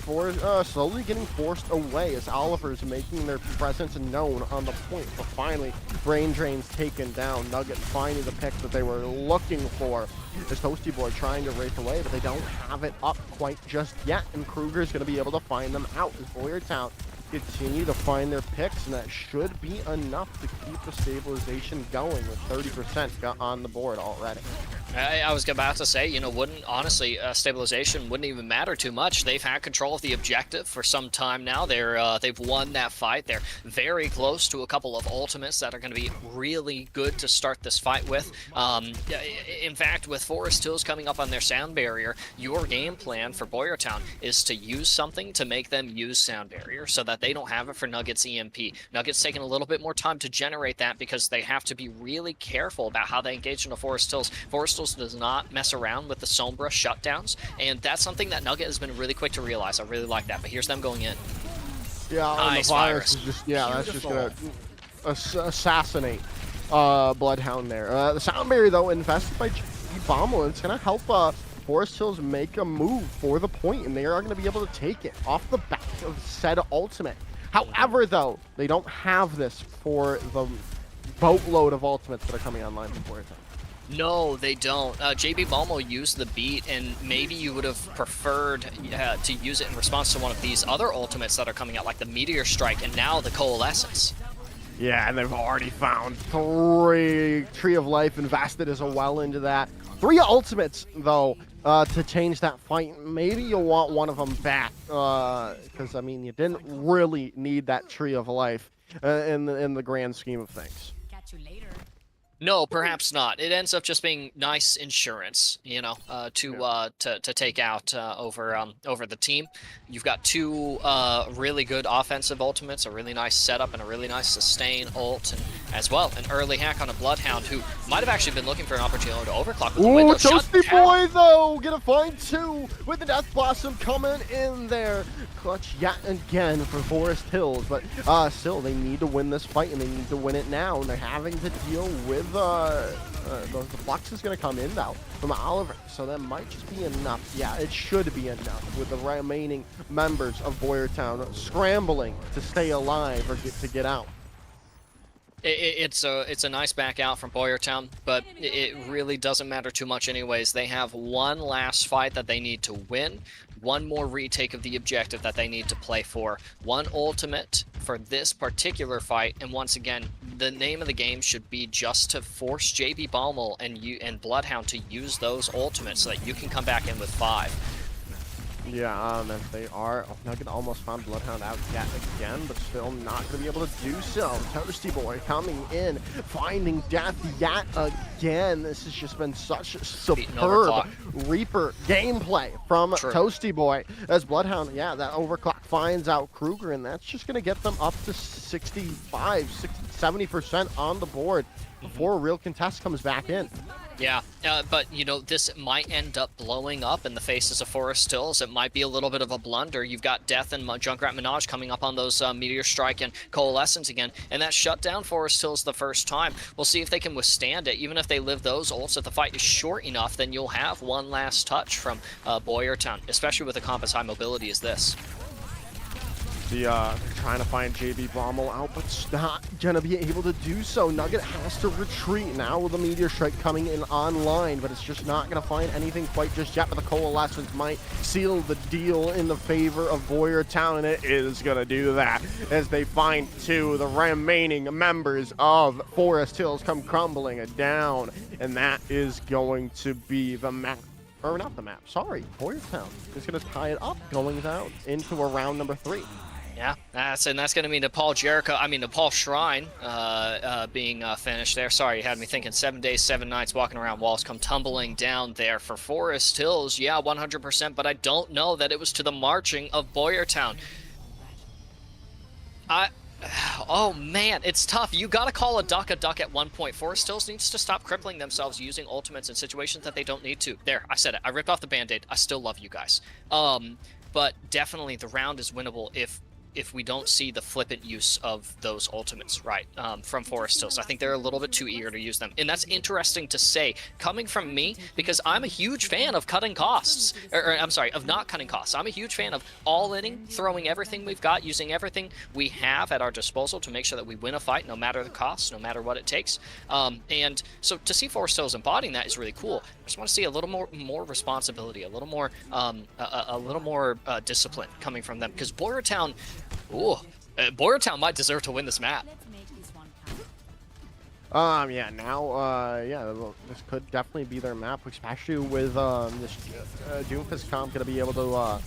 slowly getting forced away as Oliver's making their presence known on the point. But finally, Brain Drain's taken down. Nugget finding the pick that they were looking for. As Toasty Boy trying to race away, but they don't have it up quite just yet. And Kruger's going to be able to find them out as Boyertown continue to find their picks, and that should be enough to keep the stabilization going with 30% on the board already. I was about to say, stabilization wouldn't even matter too much. They've had control of the objective for some time now. They've won that fight. They're very close to a couple of ultimates that are going to be really good to start this fight with. In fact, with Forest Hills coming up on their sound barrier, your game plan for Boyertown is to use something to make them use sound barrier so that they don't have it for Nugget's EMP. Nugget's taking a little bit more time to generate that because they have to be really careful about how they engage into Forest Hills. Forest Hills does not mess around with the Sombra shutdowns, and that's something that Nugget has been really quick to realize. I really like that, but here's them going in. Yeah, nice the virus is just, that's just going to assassinate Bloodhound there. The sound barrier, though, invested by Bommel, and it's going to help Forest Hills make a move for the point, and they are going to be able to take it off the back of said ultimate. However, though, they don't have this for the boatload of ultimates that are coming online from Boyertown. No, they don't. JB Balmo used the beat, and maybe you would have preferred to use it in response to one of these other ultimates that are coming out, like the Meteor Strike and now the Coalescence. Yeah, and they've already found 3 Tree of Life, invested as well into that. 3 ultimates, though, to change that fight. Maybe you'll want one of them back, because, I mean, you didn't really need that Tree of Life in the grand scheme of things. Catch you later. No, perhaps not. It ends up just being nice insurance, to take out over the team. You've got 2 really good offensive ultimates, a really nice setup, and a really nice sustain ult, and as well an early hack on a Bloodhound who might have actually been looking for an opportunity to overclock with the window. Toasty Boy, though, gonna find 2 with the Death Blossom coming in there. Clutch yet again for Forest Hills, but still, they need to win this fight, and they need to win it now, and they're having to deal with the flux is going to come in now from Oliver, so that might just be enough. Yeah, it should be enough with the remaining members of Boyertown scrambling to stay alive or to get out. It's a nice back out from Boyertown, but it really doesn't matter too much anyways. They have one last fight that they need to win, one more retake of the objective that they need to play for, one ultimate for this particular fight, and once again, the name of the game should be just to force JB Baumel and Bloodhound to use those ultimates so that you can come back in with 5. Yeah, if they are, Nugget almost found Bloodhound out yet again, but still not going to be able to do so. Toasty Boy coming in, finding death yet again. This has just been such superb Reaper gameplay from Toasty Boy. As Bloodhound, that overclock finds out Kruger, and that's just going to get them up to 65, 60, 70% on the board before a real contest comes back in. Yeah, but you know, this might end up blowing up in the faces of Forest Hills. It might be a little bit of a blunder. You've got Death and Junkrat Minaj coming up on those Meteor Strike and Coalescence again, and that shut down Forest Hills the first time. We'll see if they can withstand it. Even if they live those ults, if the fight is short enough, then you'll have one last touch from Boyertown, especially with a comp as high mobility as this. They're trying to find JB Bommel out, but it's not gonna be able to do so. Nugget has to retreat now with the Meteor Strike coming in online, but it's just not gonna find anything quite just yet. But the Coalescence might seal the deal in the favor of Boyertown, and it is gonna do that as they find two. The remaining members of Forest Hills come crumbling down, and that is going to be the map. Or not the map, sorry, Boyertown is gonna tie it up going down into a round number 3. Yeah, that's going to mean Nepal Shrine being finished there. Sorry, you had me thinking 7 days, 7 nights walking around walls come tumbling down there for Forest Hills. Yeah, 100%, but I don't know that it was to the marching of Boyertown. Oh man, it's tough. You gotta call a duck at one point. Forest Hills needs to stop crippling themselves using ultimates in situations that they don't need to. There, I said it. I ripped off the Band-Aid. I still love you guys. But definitely the round is winnable if we don't see the flippant use of those ultimates, right, from Forest Hills. I think they're a little bit too eager to use them. And that's interesting to say, coming from me, because I'm a huge fan of cutting costs. Of not cutting costs. I'm a huge fan of all-inning, throwing everything we've got, using everything we have at our disposal to make sure that we win a fight, no matter the cost, no matter what it takes. And so to see Forest Hills embodying that is really cool. I just want to see a little more responsibility, a little more discipline coming from them, because Boyertown, Boyertown might deserve to win this map. Yeah, now, this could definitely be their map, especially with this Doomfist comp going to be able to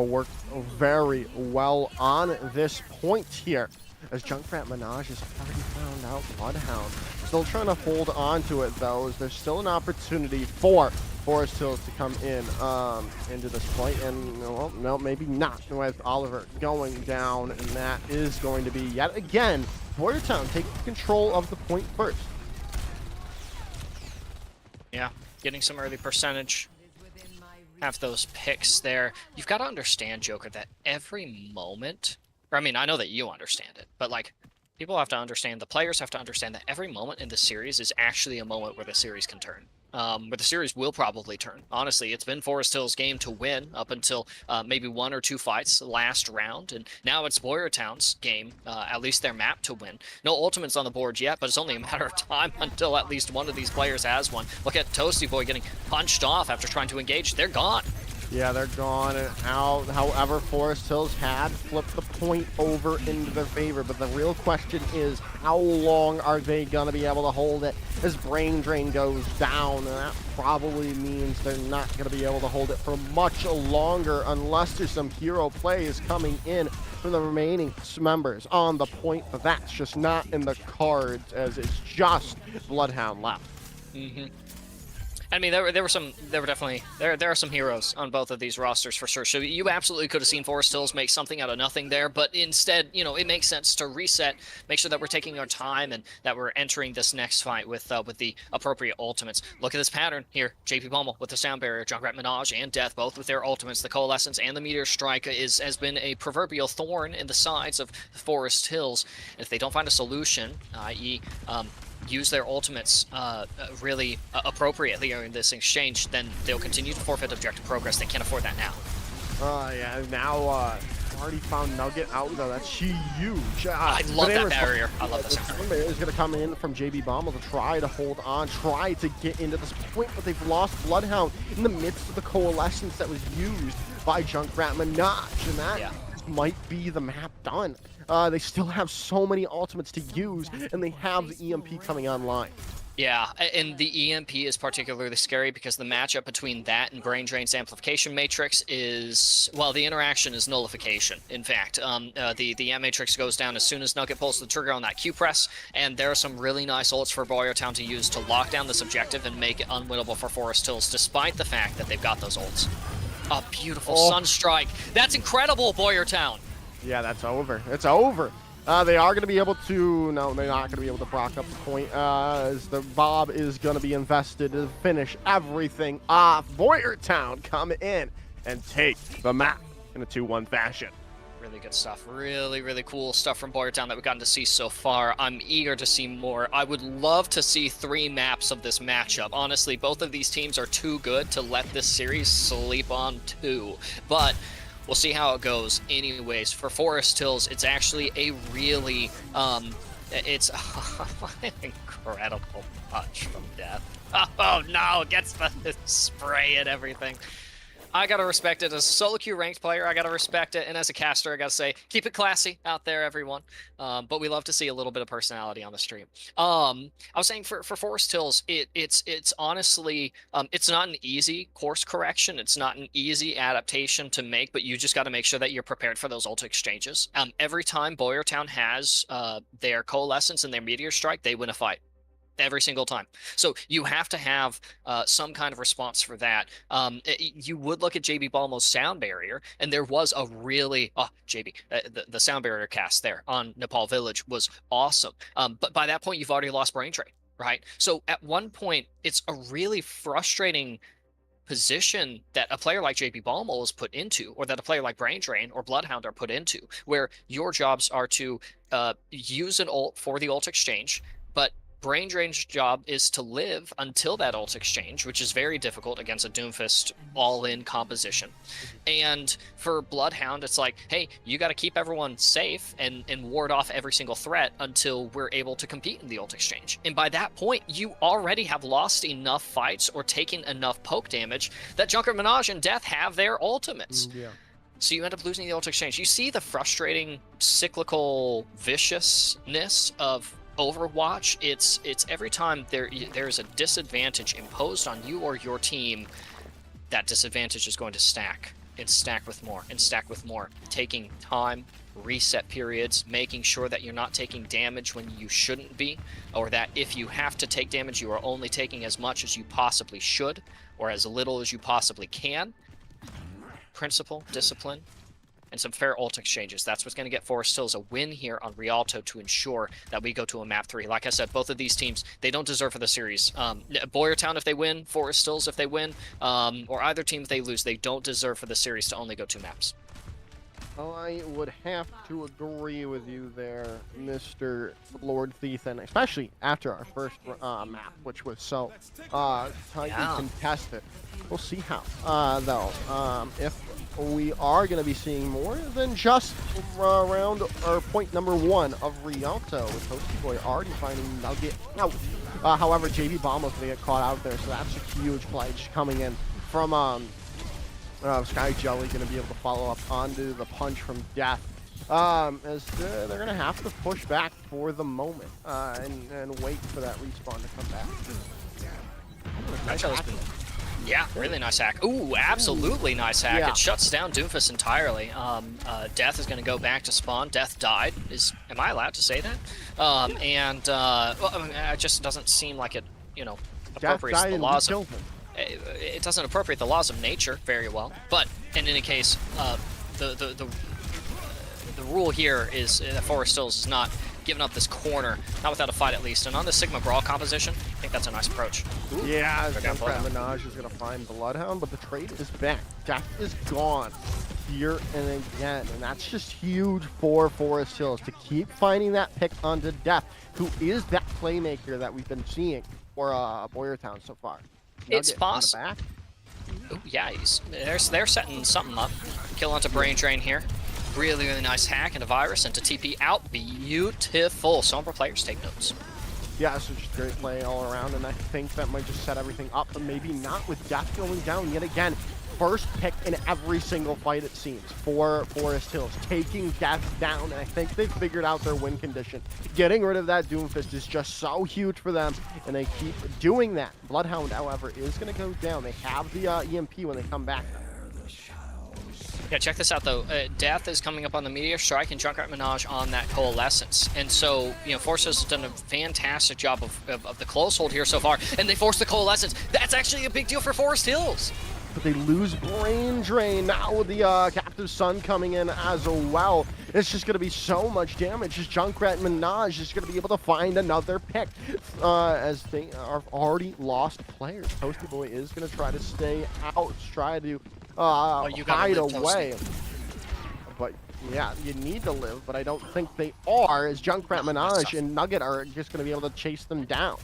work very well on this point here. As Junkrat Minaj has already found out Bloodhound. Still trying to hold on to it, though, as there's still an opportunity for Forest Hills to come in into this fight, and well, no, maybe not, with Oliver going down, and that is going to be yet again Boyertown taking control of the point first. Yeah, getting some early percentage. Have those picks there. You've got to understand, Joker, that every moment, I mean, I know that you understand it, but like, people have to understand, the players have to understand that every moment in the series is actually a moment where the series can turn. Where the series will probably turn. Honestly, it's been Forest Hills' game to win up until maybe 1 or 2 fights last round, and now it's Boyertown's game, at least their map, to win. No ultimates on the board yet, but it's only a matter of time until at least one of these players has one. Look at Toasty Boy getting punched off after trying to engage. They're gone. Yeah, they're gone and out. However, Forest Hills had flipped the point over into their favor, but the real question is, how long are they going to be able to hold it as Brain Drain goes down? And that probably means they're not going to be able to hold it for much longer unless there's some hero plays coming in from the remaining members on the point, but that's just not in the cards, as it's just Bloodhound left. Mm-hmm. I mean, there are some heroes on both of these rosters for sure. So you absolutely could have seen Forest Hills make something out of nothing there, but instead, you know, it makes sense to reset, make sure that we're taking our time and that we're entering this next fight with the appropriate ultimates. Look at this pattern here. JP Pommel with the Sound Barrier, Junkrat Minaj and Death, both with their ultimates. The Coalescence and the Meteor Strike has been a proverbial thorn in the sides of Forest Hills. And if they don't find a solution, i.e., use their ultimates really appropriately in this exchange, then they'll continue to forfeit objective progress. They can't afford that now. Yeah, now already found Nugget out, though. That's huge. I love that barrier. I love that sound. The barrier is going to come in from JB Bommel to try to hold on, try to get into this point, but they've lost Bloodhound in the midst of the Coalescence that was used by Junkrat Minaj, and that might be the map done. They still have so many ultimates to use, and they have the EMP coming online. Yeah, and the EMP is particularly scary because the matchup between that and Brain Drain's Amplification Matrix is, well, the interaction is nullification. In fact, the Amp Matrix goes down as soon as Nugget pulls the trigger on that Q press, and there are some really nice ults for Boyertown to use to lock down this objective and make it unwinnable for Forest Hills, despite the fact that they've got those ults. A beautiful Sunstrike. That's incredible, Boyertown. Yeah, that's over. It's over. They are going to be able to, no, they're not going to be able to proc up the point as the Bob is going to be invested to finish everything off. Boyertown come in and take the map in a 2-1 fashion. Really good stuff. Really, really cool stuff from Boyertown that we've gotten to see so far. I'm eager to see more. I would love to see 3 maps of this matchup. Honestly, both of these teams are too good to let this series sleep on 2. But we'll see how it goes. Anyways, for Forest Hills, it's actually a really, it's an incredible punch from Death. Oh no, gets the spray and everything. I gotta respect it. As a solo queue ranked player, I gotta respect it. And as a caster, I gotta say, keep it classy out there, everyone. But we love to see a little bit of personality on the stream. I was saying for Forest Hills, it's honestly, it's not an easy course correction. It's not an easy adaptation to make, but you just gotta make sure that you're prepared for those ult exchanges. Every time Boyertown has their Coalescence and their Meteor Strike, they win a fight. Every single time. So you have to have some kind of response for that. You would look at JB Balmo's sound barrier, and there was a really, the sound barrier cast there on Nepal Village was awesome. But by that point, you've already lost Brain Drain, right? So at one point, it's a really frustrating position that a player like JB Balmo is put into, or that a player like Brain Drain or Bloodhound are put into, where your jobs are to use an ult for the ult exchange, but Brain Drain's job is to live until that ult exchange, which is very difficult against a Doomfist all-in composition. And for Bloodhound, it's like, hey, you got to keep everyone safe and ward off every single threat until we're able to compete in the ult exchange. And by that point, you already have lost enough fights or taken enough poke damage that Junkrat Minaj and Death have their ultimates. Yeah. So you end up losing the ult exchange. You see the frustrating, cyclical viciousness of Overwatch. It's every time there's a disadvantage imposed on you or your team, that disadvantage is going to stack and stack with more and stack with more. Taking time, reset periods, making sure that you're not taking damage when you shouldn't be, or that if you have to take damage, you are only taking as much as you possibly should, or as little as you possibly can. Principle, discipline, and some fair ult exchanges. That's what's going to get Forest Hills a win here on Rialto to ensure that we go to a map 3. Like I said, both of these teams, they don't deserve for the series. Boyertown if they win, Forest Hills if they win, or either team if they lose, they don't deserve for the series to only go 2 maps. I would have to agree with you there, Mr. Lord Thief, and especially after our first map, which was so tightly contested. We'll see how, though, if we are going to be seeing more than just round or point number 1 of Rialto, with Toasty Boy already finding Nugget out. However, JB Bomber's going to get caught out there, so that's a huge play just coming in from Sky Jelly, going to be able to follow up onto the punch from Death. As they're going to have to push back for the moment and wait for that respawn to come back. Yeah, really nice hack. Ooh, absolutely nice hack. Yeah. It shuts down Doomfist entirely. Death is going to go back to spawn. Death died. Am I allowed to say that? Well, I mean, it just doesn't seem like it, appropriates the laws of... It doesn't appropriate the laws of nature very well. But in any case, the rule here is that Forest Hills is not giving up this corner, not without a fight at least. And on the Sigma Brawl composition, I think that's a nice approach. Ooh, yeah, Junkrat Minaj is going to find Bloodhound, but the trade is back. Death is gone here and again, and that's just huge for Forest Hills to keep finding that pick onto Death, who is that playmaker that we've been seeing for Boyertown so far. It's possible. Yeah, they're setting something up. Kill onto Brain Drain here. Really, really nice hack into Virus and to TP out. Beautiful. Sombra players take notes. Yeah, so just great play all around, and I think that might just set everything up, but maybe not with Death going down yet again. First pick in every single fight, it seems, for Forest Hills, taking Death down, and I think they've figured out their win condition. Getting rid of that Doomfist is just so huge for them, and they keep doing that. Bloodhound, however, is going to go down. They have the EMP when they come back. Yeah, check this out, though. Death is coming up on the Meteor Strike and Junkrat Minaj on that Coalescence. And so, Force has done a fantastic job of the close hold here so far, and they force the Coalescence. That's actually a big deal for Forest Hills. But they lose Brain Drain now with the Captain Captive Sun coming in as well. It's just going to be so much damage as Junkrat and Minaj is going to be able to find another pick as they are already lost players. Toasty Boy is going to try to stay out, try to hide away. But yeah, you need to live, but I don't think they are, as Junkrat, Minaj, and Nugget are just going to be able to chase them down.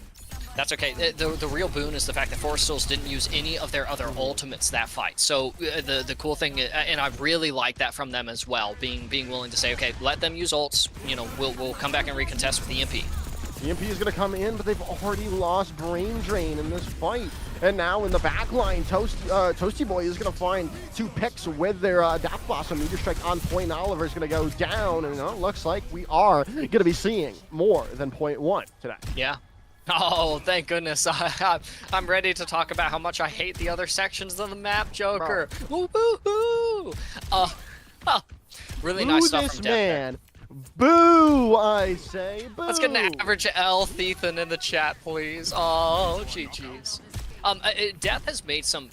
That's okay. The real boon is the fact that Forest Hills didn't use any of their other ultimates that fight. So the cool thing, and I really like that from them as well, being willing to say, okay, let them use ults. You know, we'll come back and recontest with the EMP. The EMP is going to come in, but they've already lost Brain Drain in this fight. And now in the back line, Toasty Boy is going to find 2 picks with their Death Blossom. Meteor Strike on point. Oliver is going to go down, and it looks like we are going to be seeing more than point 1 today. Yeah. Oh, thank goodness. I'm ready to talk about how much I hate the other sections of the map, Joker. Woo-hoo-hoo! Really nice stuff from Death. Boo, I say. Boo. Let's get an average L Ethan in the chat, please. Oh, GG's. Death has made some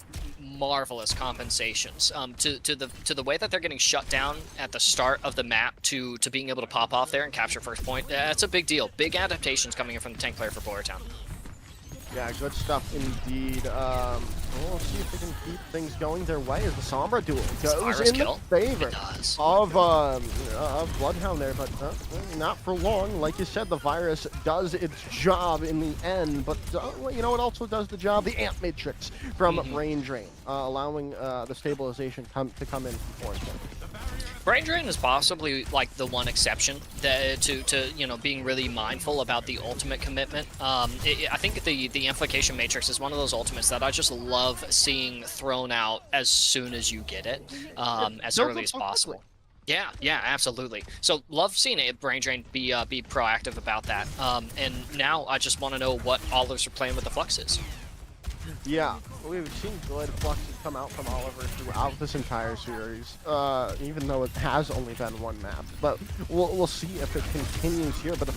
marvelous compensations to the way that they're getting shut down at the start of the map to being able to pop off there and capture first point. That's a big deal. Big adaptations coming in from the tank player for Boyertown. Yeah, good stuff indeed. We'll see if they can keep things going their way as the Sombra duel goes in the favor of Bloodhound there, but not for long. Like you said, the virus does its job in the end, but you know what also does the job? The Amp Matrix from Brain Drain, allowing the stabilization to come in for it. Brain Drain is possibly like the one exception that, to you know, being really mindful about the ultimate commitment. I think the Amplification Matrix is one of those ultimates that I just love seeing thrown out as soon as you get it, as early as possible. Yeah, absolutely. So love seeing it, Brain Drain be proactive about that. And now I just want to know what Oliver's are playing with the Fluxes. Yeah, we've seen good fluxes come out from Oliver throughout this entire series, even though it has only been one map. But we'll see if it continues here. But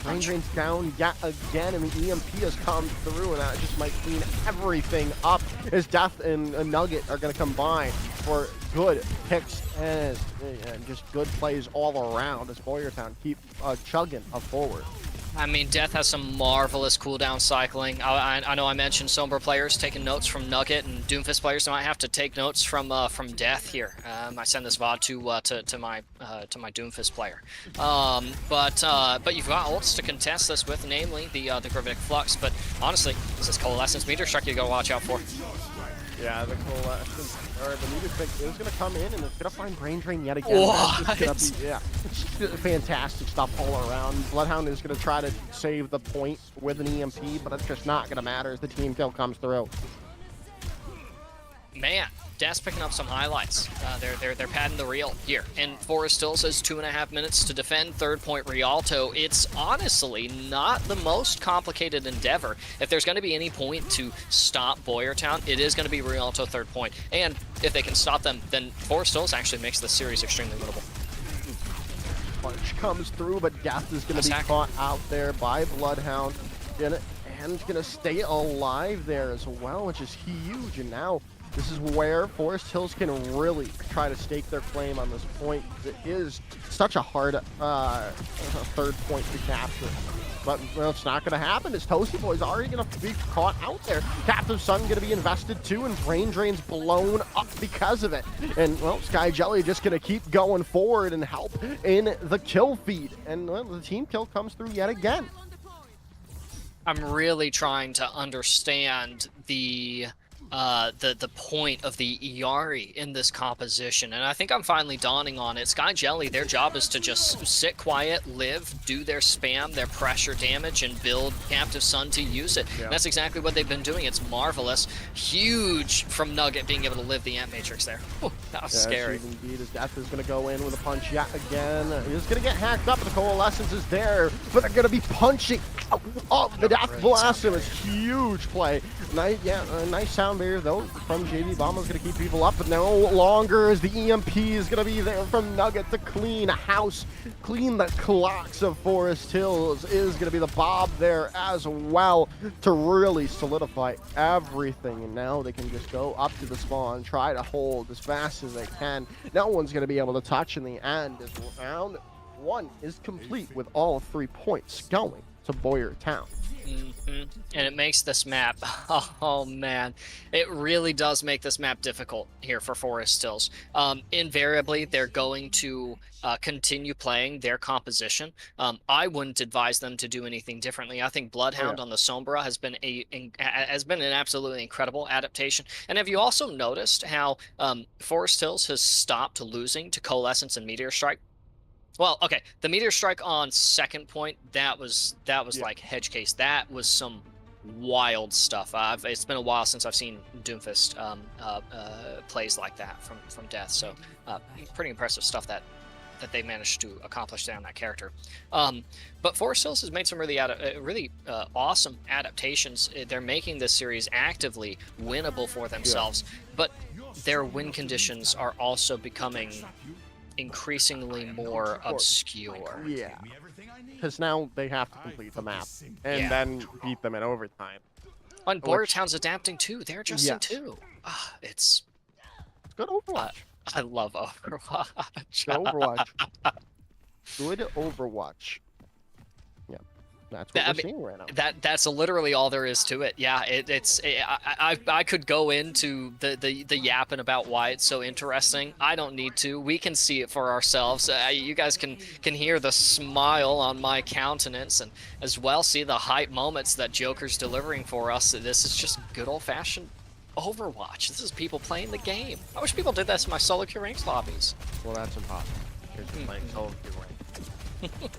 Brain Drain's down yet again, and the EMP has come through, and that just might clean everything up as Death and Nugget are going to combine for good picks and just good plays all around as Boyertown keep chugging forward. I mean, Death has some marvelous cooldown cycling. I know I mentioned Sombra players taking notes from Nugget, and Doomfist players might have to take notes from Death here. I send this VOD to my Doomfist player. But you've got ults to contest this with, namely the Gravitic Flux. But honestly, this is Coalescence Meteor Strike you gotta watch out for. Yeah, the Coalescence, or the Meteor Strike is going to come in, and it's going to find Brain Drain yet again. What? It's fantastic stuff all around. Bloodhound is going to try to save the point with an EMP, but it's just not going to matter as the team kill comes through. Man, Death's picking up some highlights. They're padding the reel here. And Forest still says 2.5 minutes to defend third point Rialto. It's honestly not the most complicated endeavor. If there's going to be any point to stop Boyertown, it is going to be Rialto third point. And if they can stop them, then Forest Hills actually makes the series extremely winnable. Punch comes through, but Death is going to be caught out there by Bloodhound. And going to stay alive there as well, which is huge. And now this is where Forest Hills can really try to stake their claim on this point. It is such a hard third point to capture. But well, it's not going to happen. As Toasty Boy's already going to be caught out there. Captive Sun going to be invested too, and Brain Drain's blown up because of it. And well, Sky Jelly just going to keep going forward and help in the kill feed. And well, the team kill comes through yet again. I'm really trying to understand the point of the Iari in this composition, and I think I'm finally dawning on it. Sky Jelly, their job is to just sit quiet, live, do their spam, their pressure damage, and build Captive Sun to use it. Yeah. That's exactly what they've been doing. It's marvelous. Huge from Nugget being able to live the Amp Matrix there. Whew, that was scary. Indeed, his Death is going to go in with a punch yet again. He's going to get hacked up, the Coalescence is there, but they're going to be punching out of the Death Blossom. It's huge play Nice sound barrier though from JV Bomber's gonna keep people up, but no longer is the EMP is gonna be there from Nugget to clean house, clean the clocks of Forest Hills. Is gonna be the Bob there as well to really solidify everything. And now they can just go up to the spawn, try to hold as fast as they can. No one's gonna be able to touch in the end as round 1 is complete with all 3 points going to Boyertown. And it makes this map, oh man, it really does make this map difficult here for Forest Hills. Invariably, they're going to continue playing their composition. I wouldn't advise them to do anything differently. I think Bloodhound on the Sombra has been an absolutely incredible adaptation. And have you also noticed how Forest Hills has stopped losing to Coalescence and Meteor Strike? Well, okay, the Meteor Strike on second point, that was like hedge case. That was some wild stuff. It's been a while since I've seen Doomfist plays like that from Death. So pretty impressive stuff that they managed to accomplish there on that character. But Forest Hills has made some really awesome adaptations. They're making this series actively winnable for themselves, but their win conditions are also becoming increasingly more obscure. Yeah, because now they have to complete the map and then beat them in overtime. And Boyertown's adapting too. They're adjusting too. It's good Overwatch. I love Overwatch. Good Overwatch. Yeah, that's what we're seeing right now. That's literally all there is to it. Yeah, I could go into the yapping about why it's so interesting. I don't need to. We can see it for ourselves. You guys can hear the smile on my countenance and as well see the hype moments that Joker's delivering for us. This is just good old-fashioned Overwatch. This is people playing the game. I wish people did this in my solo queue ranks lobbies. Well, that's impossible. You're just playing solo queue ranks.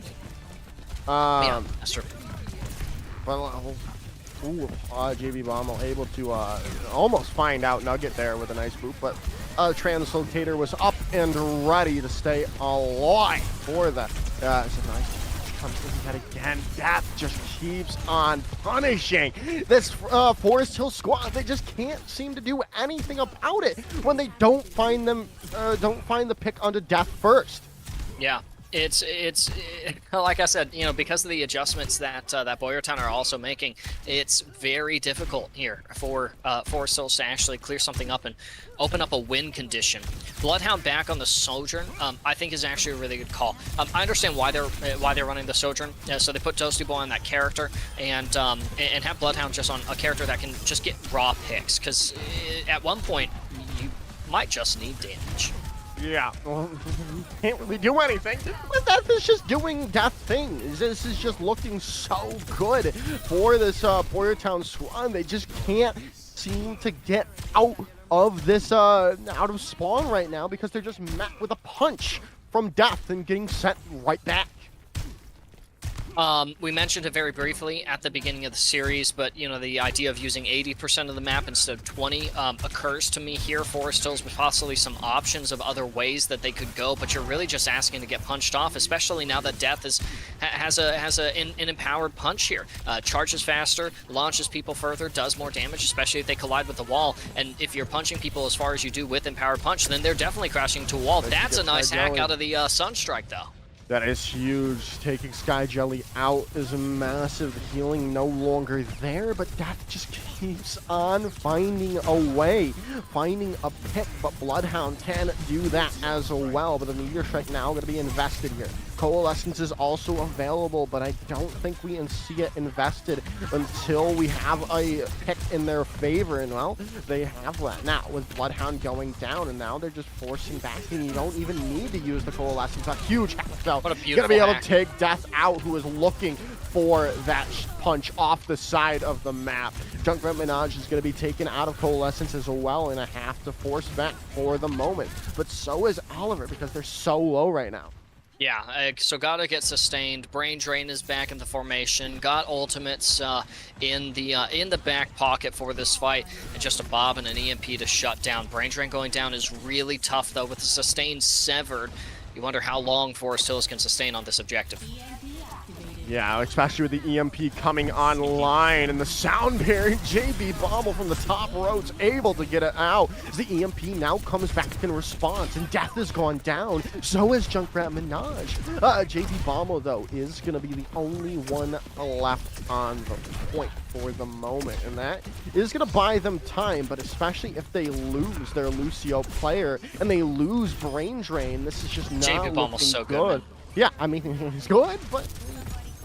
Yeah, that's true. Well, JV Bomb able to almost find out Nugget there with a nice boot, but Translocator was up and ready to stay alive for that. It's a nice comes in that again. Death just keeps on punishing this Forest Hill squad. They just can't seem to do anything about it when they don't find the pick onto Death first. Yeah. It's like I said, because of the adjustments that Boyertown are also making, it's very difficult here for Forest Hills to actually clear something up and open up a win condition. Bloodhound back on the Sojourn, I think is actually a really good call. I understand why they're running the Sojourn. So they put Toasty Boy on that character and have Bloodhound just on a character that can just get raw picks, because at one point you might just need damage. Yeah, well, can't really do anything, but Death is just doing Death things. This is just looking so good for this Boyertown squad. They just can't seem to get out of this out of spawn right now because they're just met with a punch from Death and getting sent right back. We mentioned it very briefly at the beginning of the series, but the idea of using 80% of the map instead of 20 occurs to me here. Forest Hills with possibly some options of other ways that they could go, but you're really just asking to get punched off, especially now that Death has an empowered punch here. Charges faster, launches people further, does more damage, especially if they collide with the wall. And if you're punching people as far as you do with empowered punch, then they're definitely crashing to a wall. That's a nice hack out of the Sunstrike, though. That is huge. Taking Sky Jelly out is massive. The healing no longer there, but Death just keeps on finding a way, finding a pick, but Bloodhound can do that as well. But the Meteor Strike now going to be invested here. Coalescence is also available, but I don't think we can see it invested until we have a pick in their favor. And well, they have that now with Bloodhound going down, and now they're just forcing back, and you don't even need to use the Coalescence. A huge hack, though. What a beautiful Gonna be able hack. to take Death out, who is looking for that punch off the side of the map. Junkrat Minaj is going to be taken out of Coalescence as well, and a have to force back for the moment. But so is Oliver, because they're so low right now. Yeah, so gotta get sustained. Brain Drain is back in the formation. Got ultimates in the back pocket for this fight, and just a Bob and an EMP to shut down. Brain Drain going down is really tough though, with the sustain severed. You wonder how long Forest Hills can sustain on this objective. Yeah, especially with the EMP coming online and the sound barrier. JB Bommel from the top rope's able to get it out. As the EMP now comes back in response, and Death has gone down. So has Junkrat Minaj. JB Bommel, though, is going to be the only one left on the point for the moment, and that is going to buy them time, but especially if they lose their Lucio player and they lose Brain Drain, this is just not JB Bommel's looking so good. good. Yeah, I mean, he's good, but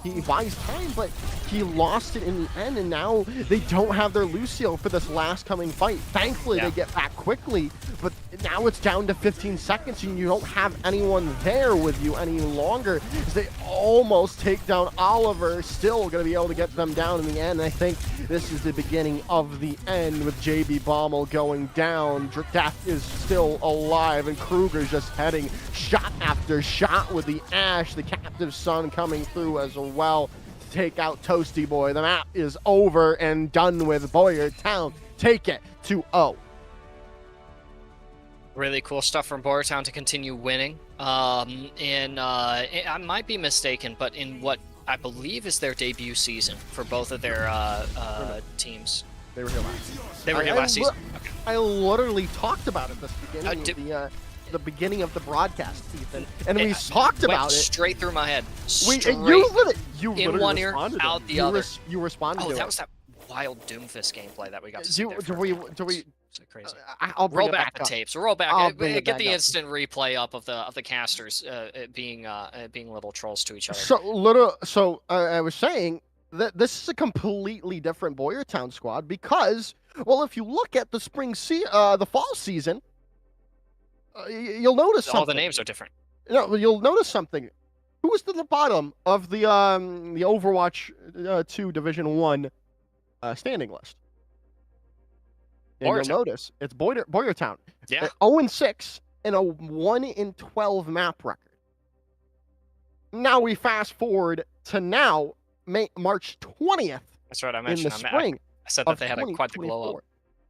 he buys time, but he lost it in the end, and now they don't have their Lucio for this last coming fight. Thankfully, they get back quickly, but now it's down to 15 seconds, and you don't have anyone there with you any longer, as they almost take down Oliver. Still going to be able to get them down in the end. I think this is the beginning of the end with JB Bommel going down. Death is still alive, and Kruger's just heading shot after shot with the Ash, the captive son coming through as well to take out Toasty Boy. The map is over and done with. Boyertown take it 2-0. Really cool stuff from Boyertown to continue winning. I might be mistaken, but in what I believe is their debut season for both of their teams. They were here last season. They were here last season. Okay. I literally talked about it this beginning of the beginning of the broadcast, Ethan, and we talked about it straight through my head. You in literally one ear, responded out to the other. You responded to that it. was that wild Doomfist gameplay that we got to see. Do we? So crazy. I'll bring Roll it back back the up. tapes. Roll back. I'll bring it Get back the up. instant replay up of the casters being little trolls to each other. So I was saying that this is a completely different Boyertown squad because, well, if you look at the the fall season, you'll notice something. All the names are different. No, you'll notice something. Who was to the bottom of the Overwatch 2 Division 1 standing list? And Boyertown. you'll notice it's Boyertown. Yeah. 0-6 and a 1-12 map record. Now we fast forward to now, March 20th. That's right. I In mentioned the spring. I said that they had quite the glow up.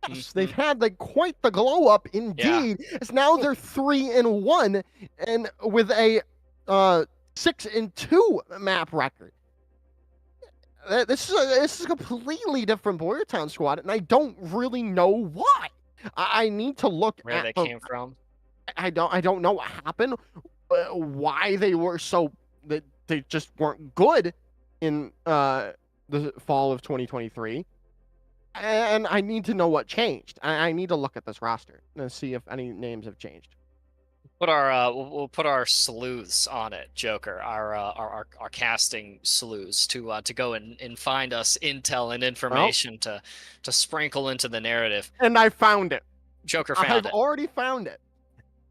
Yes, they've had quite the glow up indeed. As now they're 3-1 and with a 6-2 map record. This is a completely different Boyertown squad, and I don't really know why. I need to look Where at they came from. I don't know what happened, why they were that they just weren't good in the fall of 2023. And I need to know what changed. I need to look at this roster and see if any names have changed. We'll put our sleuths on it, Joker. Our casting sleuths to go and find us intel and information to sprinkle into the narrative. And I found it. Joker found I've it. already found it.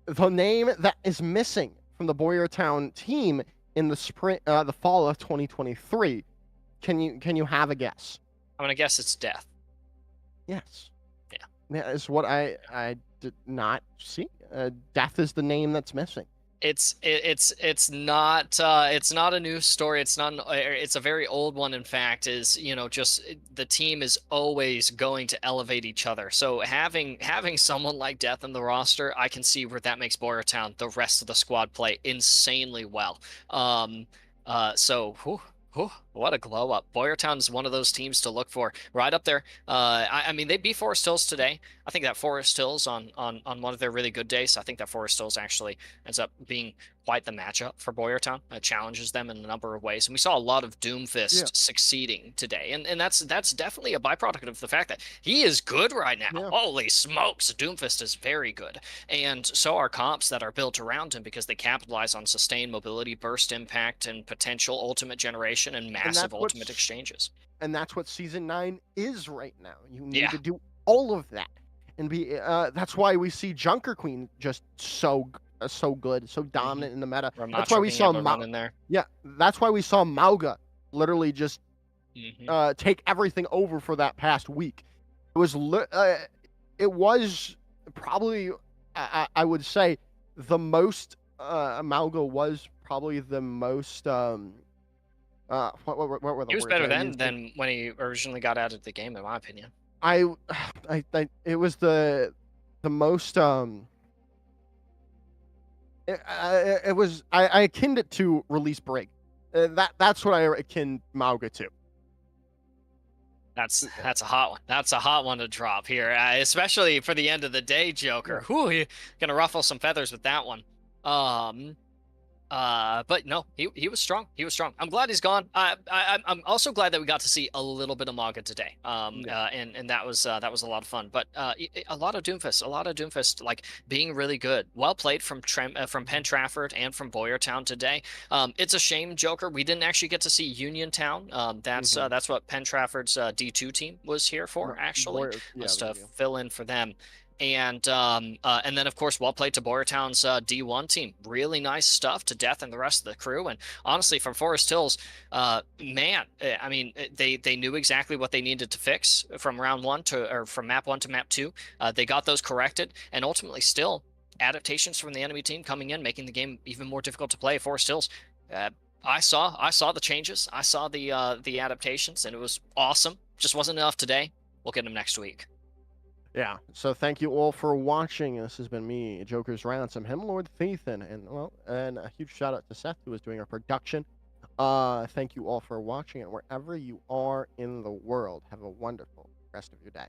The name that is missing from the Boyertown team in the fall of 2023. Can you have a guess? I'm gonna guess it's Death. Yes. Yeah. That is what I did not see. Death is the name that's missing. It's not a new story. It's a very old one. In fact, is just the team is always going to elevate each other. So having someone like Death in the roster, I can see where that makes Boyertown, the rest of the squad, play insanely well. What a glow up. Boyertown is one of those teams to look for. Right up there. I mean, they beat Forest Hills today. I think that Forest Hills on one of their really good days, I think that Forest Hills actually ends up being quite the matchup for Boyertown. Challenges them in a number of ways. And we saw a lot of Doomfist succeeding today. And that's definitely a byproduct of the fact that he is good right now. Yeah. Holy smokes, Doomfist is very good. And so are comps that are built around him because they capitalize on sustained mobility, burst impact, and potential ultimate generation and massive ultimate exchanges. And that's what Season 9 is right now. You need to do all of that. And that's why we see Junker Queen just so good, so dominant in the meta. That's why we saw in there. Yeah, that's why we saw Mauga literally just take everything over for that past week. It was probably I would say the most Mauga was probably the most what were the He was words better I then used? than when he originally got out of the game, in my opinion. It was the most it was I akined it to release break. That's what I akin Mauga to. That's a hot one. That's a hot one to drop here, especially for the end of the day, Joker. Yeah. Whew, you're gonna ruffle some feathers with that one. But no, he was strong. He was strong. I'm glad he's gone. I'm also glad that we got to see a little bit of Maga today. And that was a lot of fun. But a lot of Doomfist, like being really good. Well played from Penn Trafford and from Boyertown today. It's a shame, Joker, we didn't actually get to see Uniontown. That's what Penn Trafford's D2 team was here for, actually, was to fill in for them. And then, of course, well played to Boyertown's D1 team. Really nice stuff to Death and the rest of the crew. And honestly, from Forest Hills, man, I mean, they knew exactly what they needed to fix from round 1 from map 1 to map 2. They got those corrected, and ultimately, still adaptations from the enemy team coming in, making the game even more difficult to play. Forest Hills. I saw the changes. I saw the adaptations, and it was awesome. Just wasn't enough today. We'll get them next week. Yeah, so thank you all for watching. This has been me, Joker's Ransom, him, Lord Thethan, and a huge shout out to Seth, who is doing our production. Thank you all for watching, and wherever you are in the world, have a wonderful rest of your day.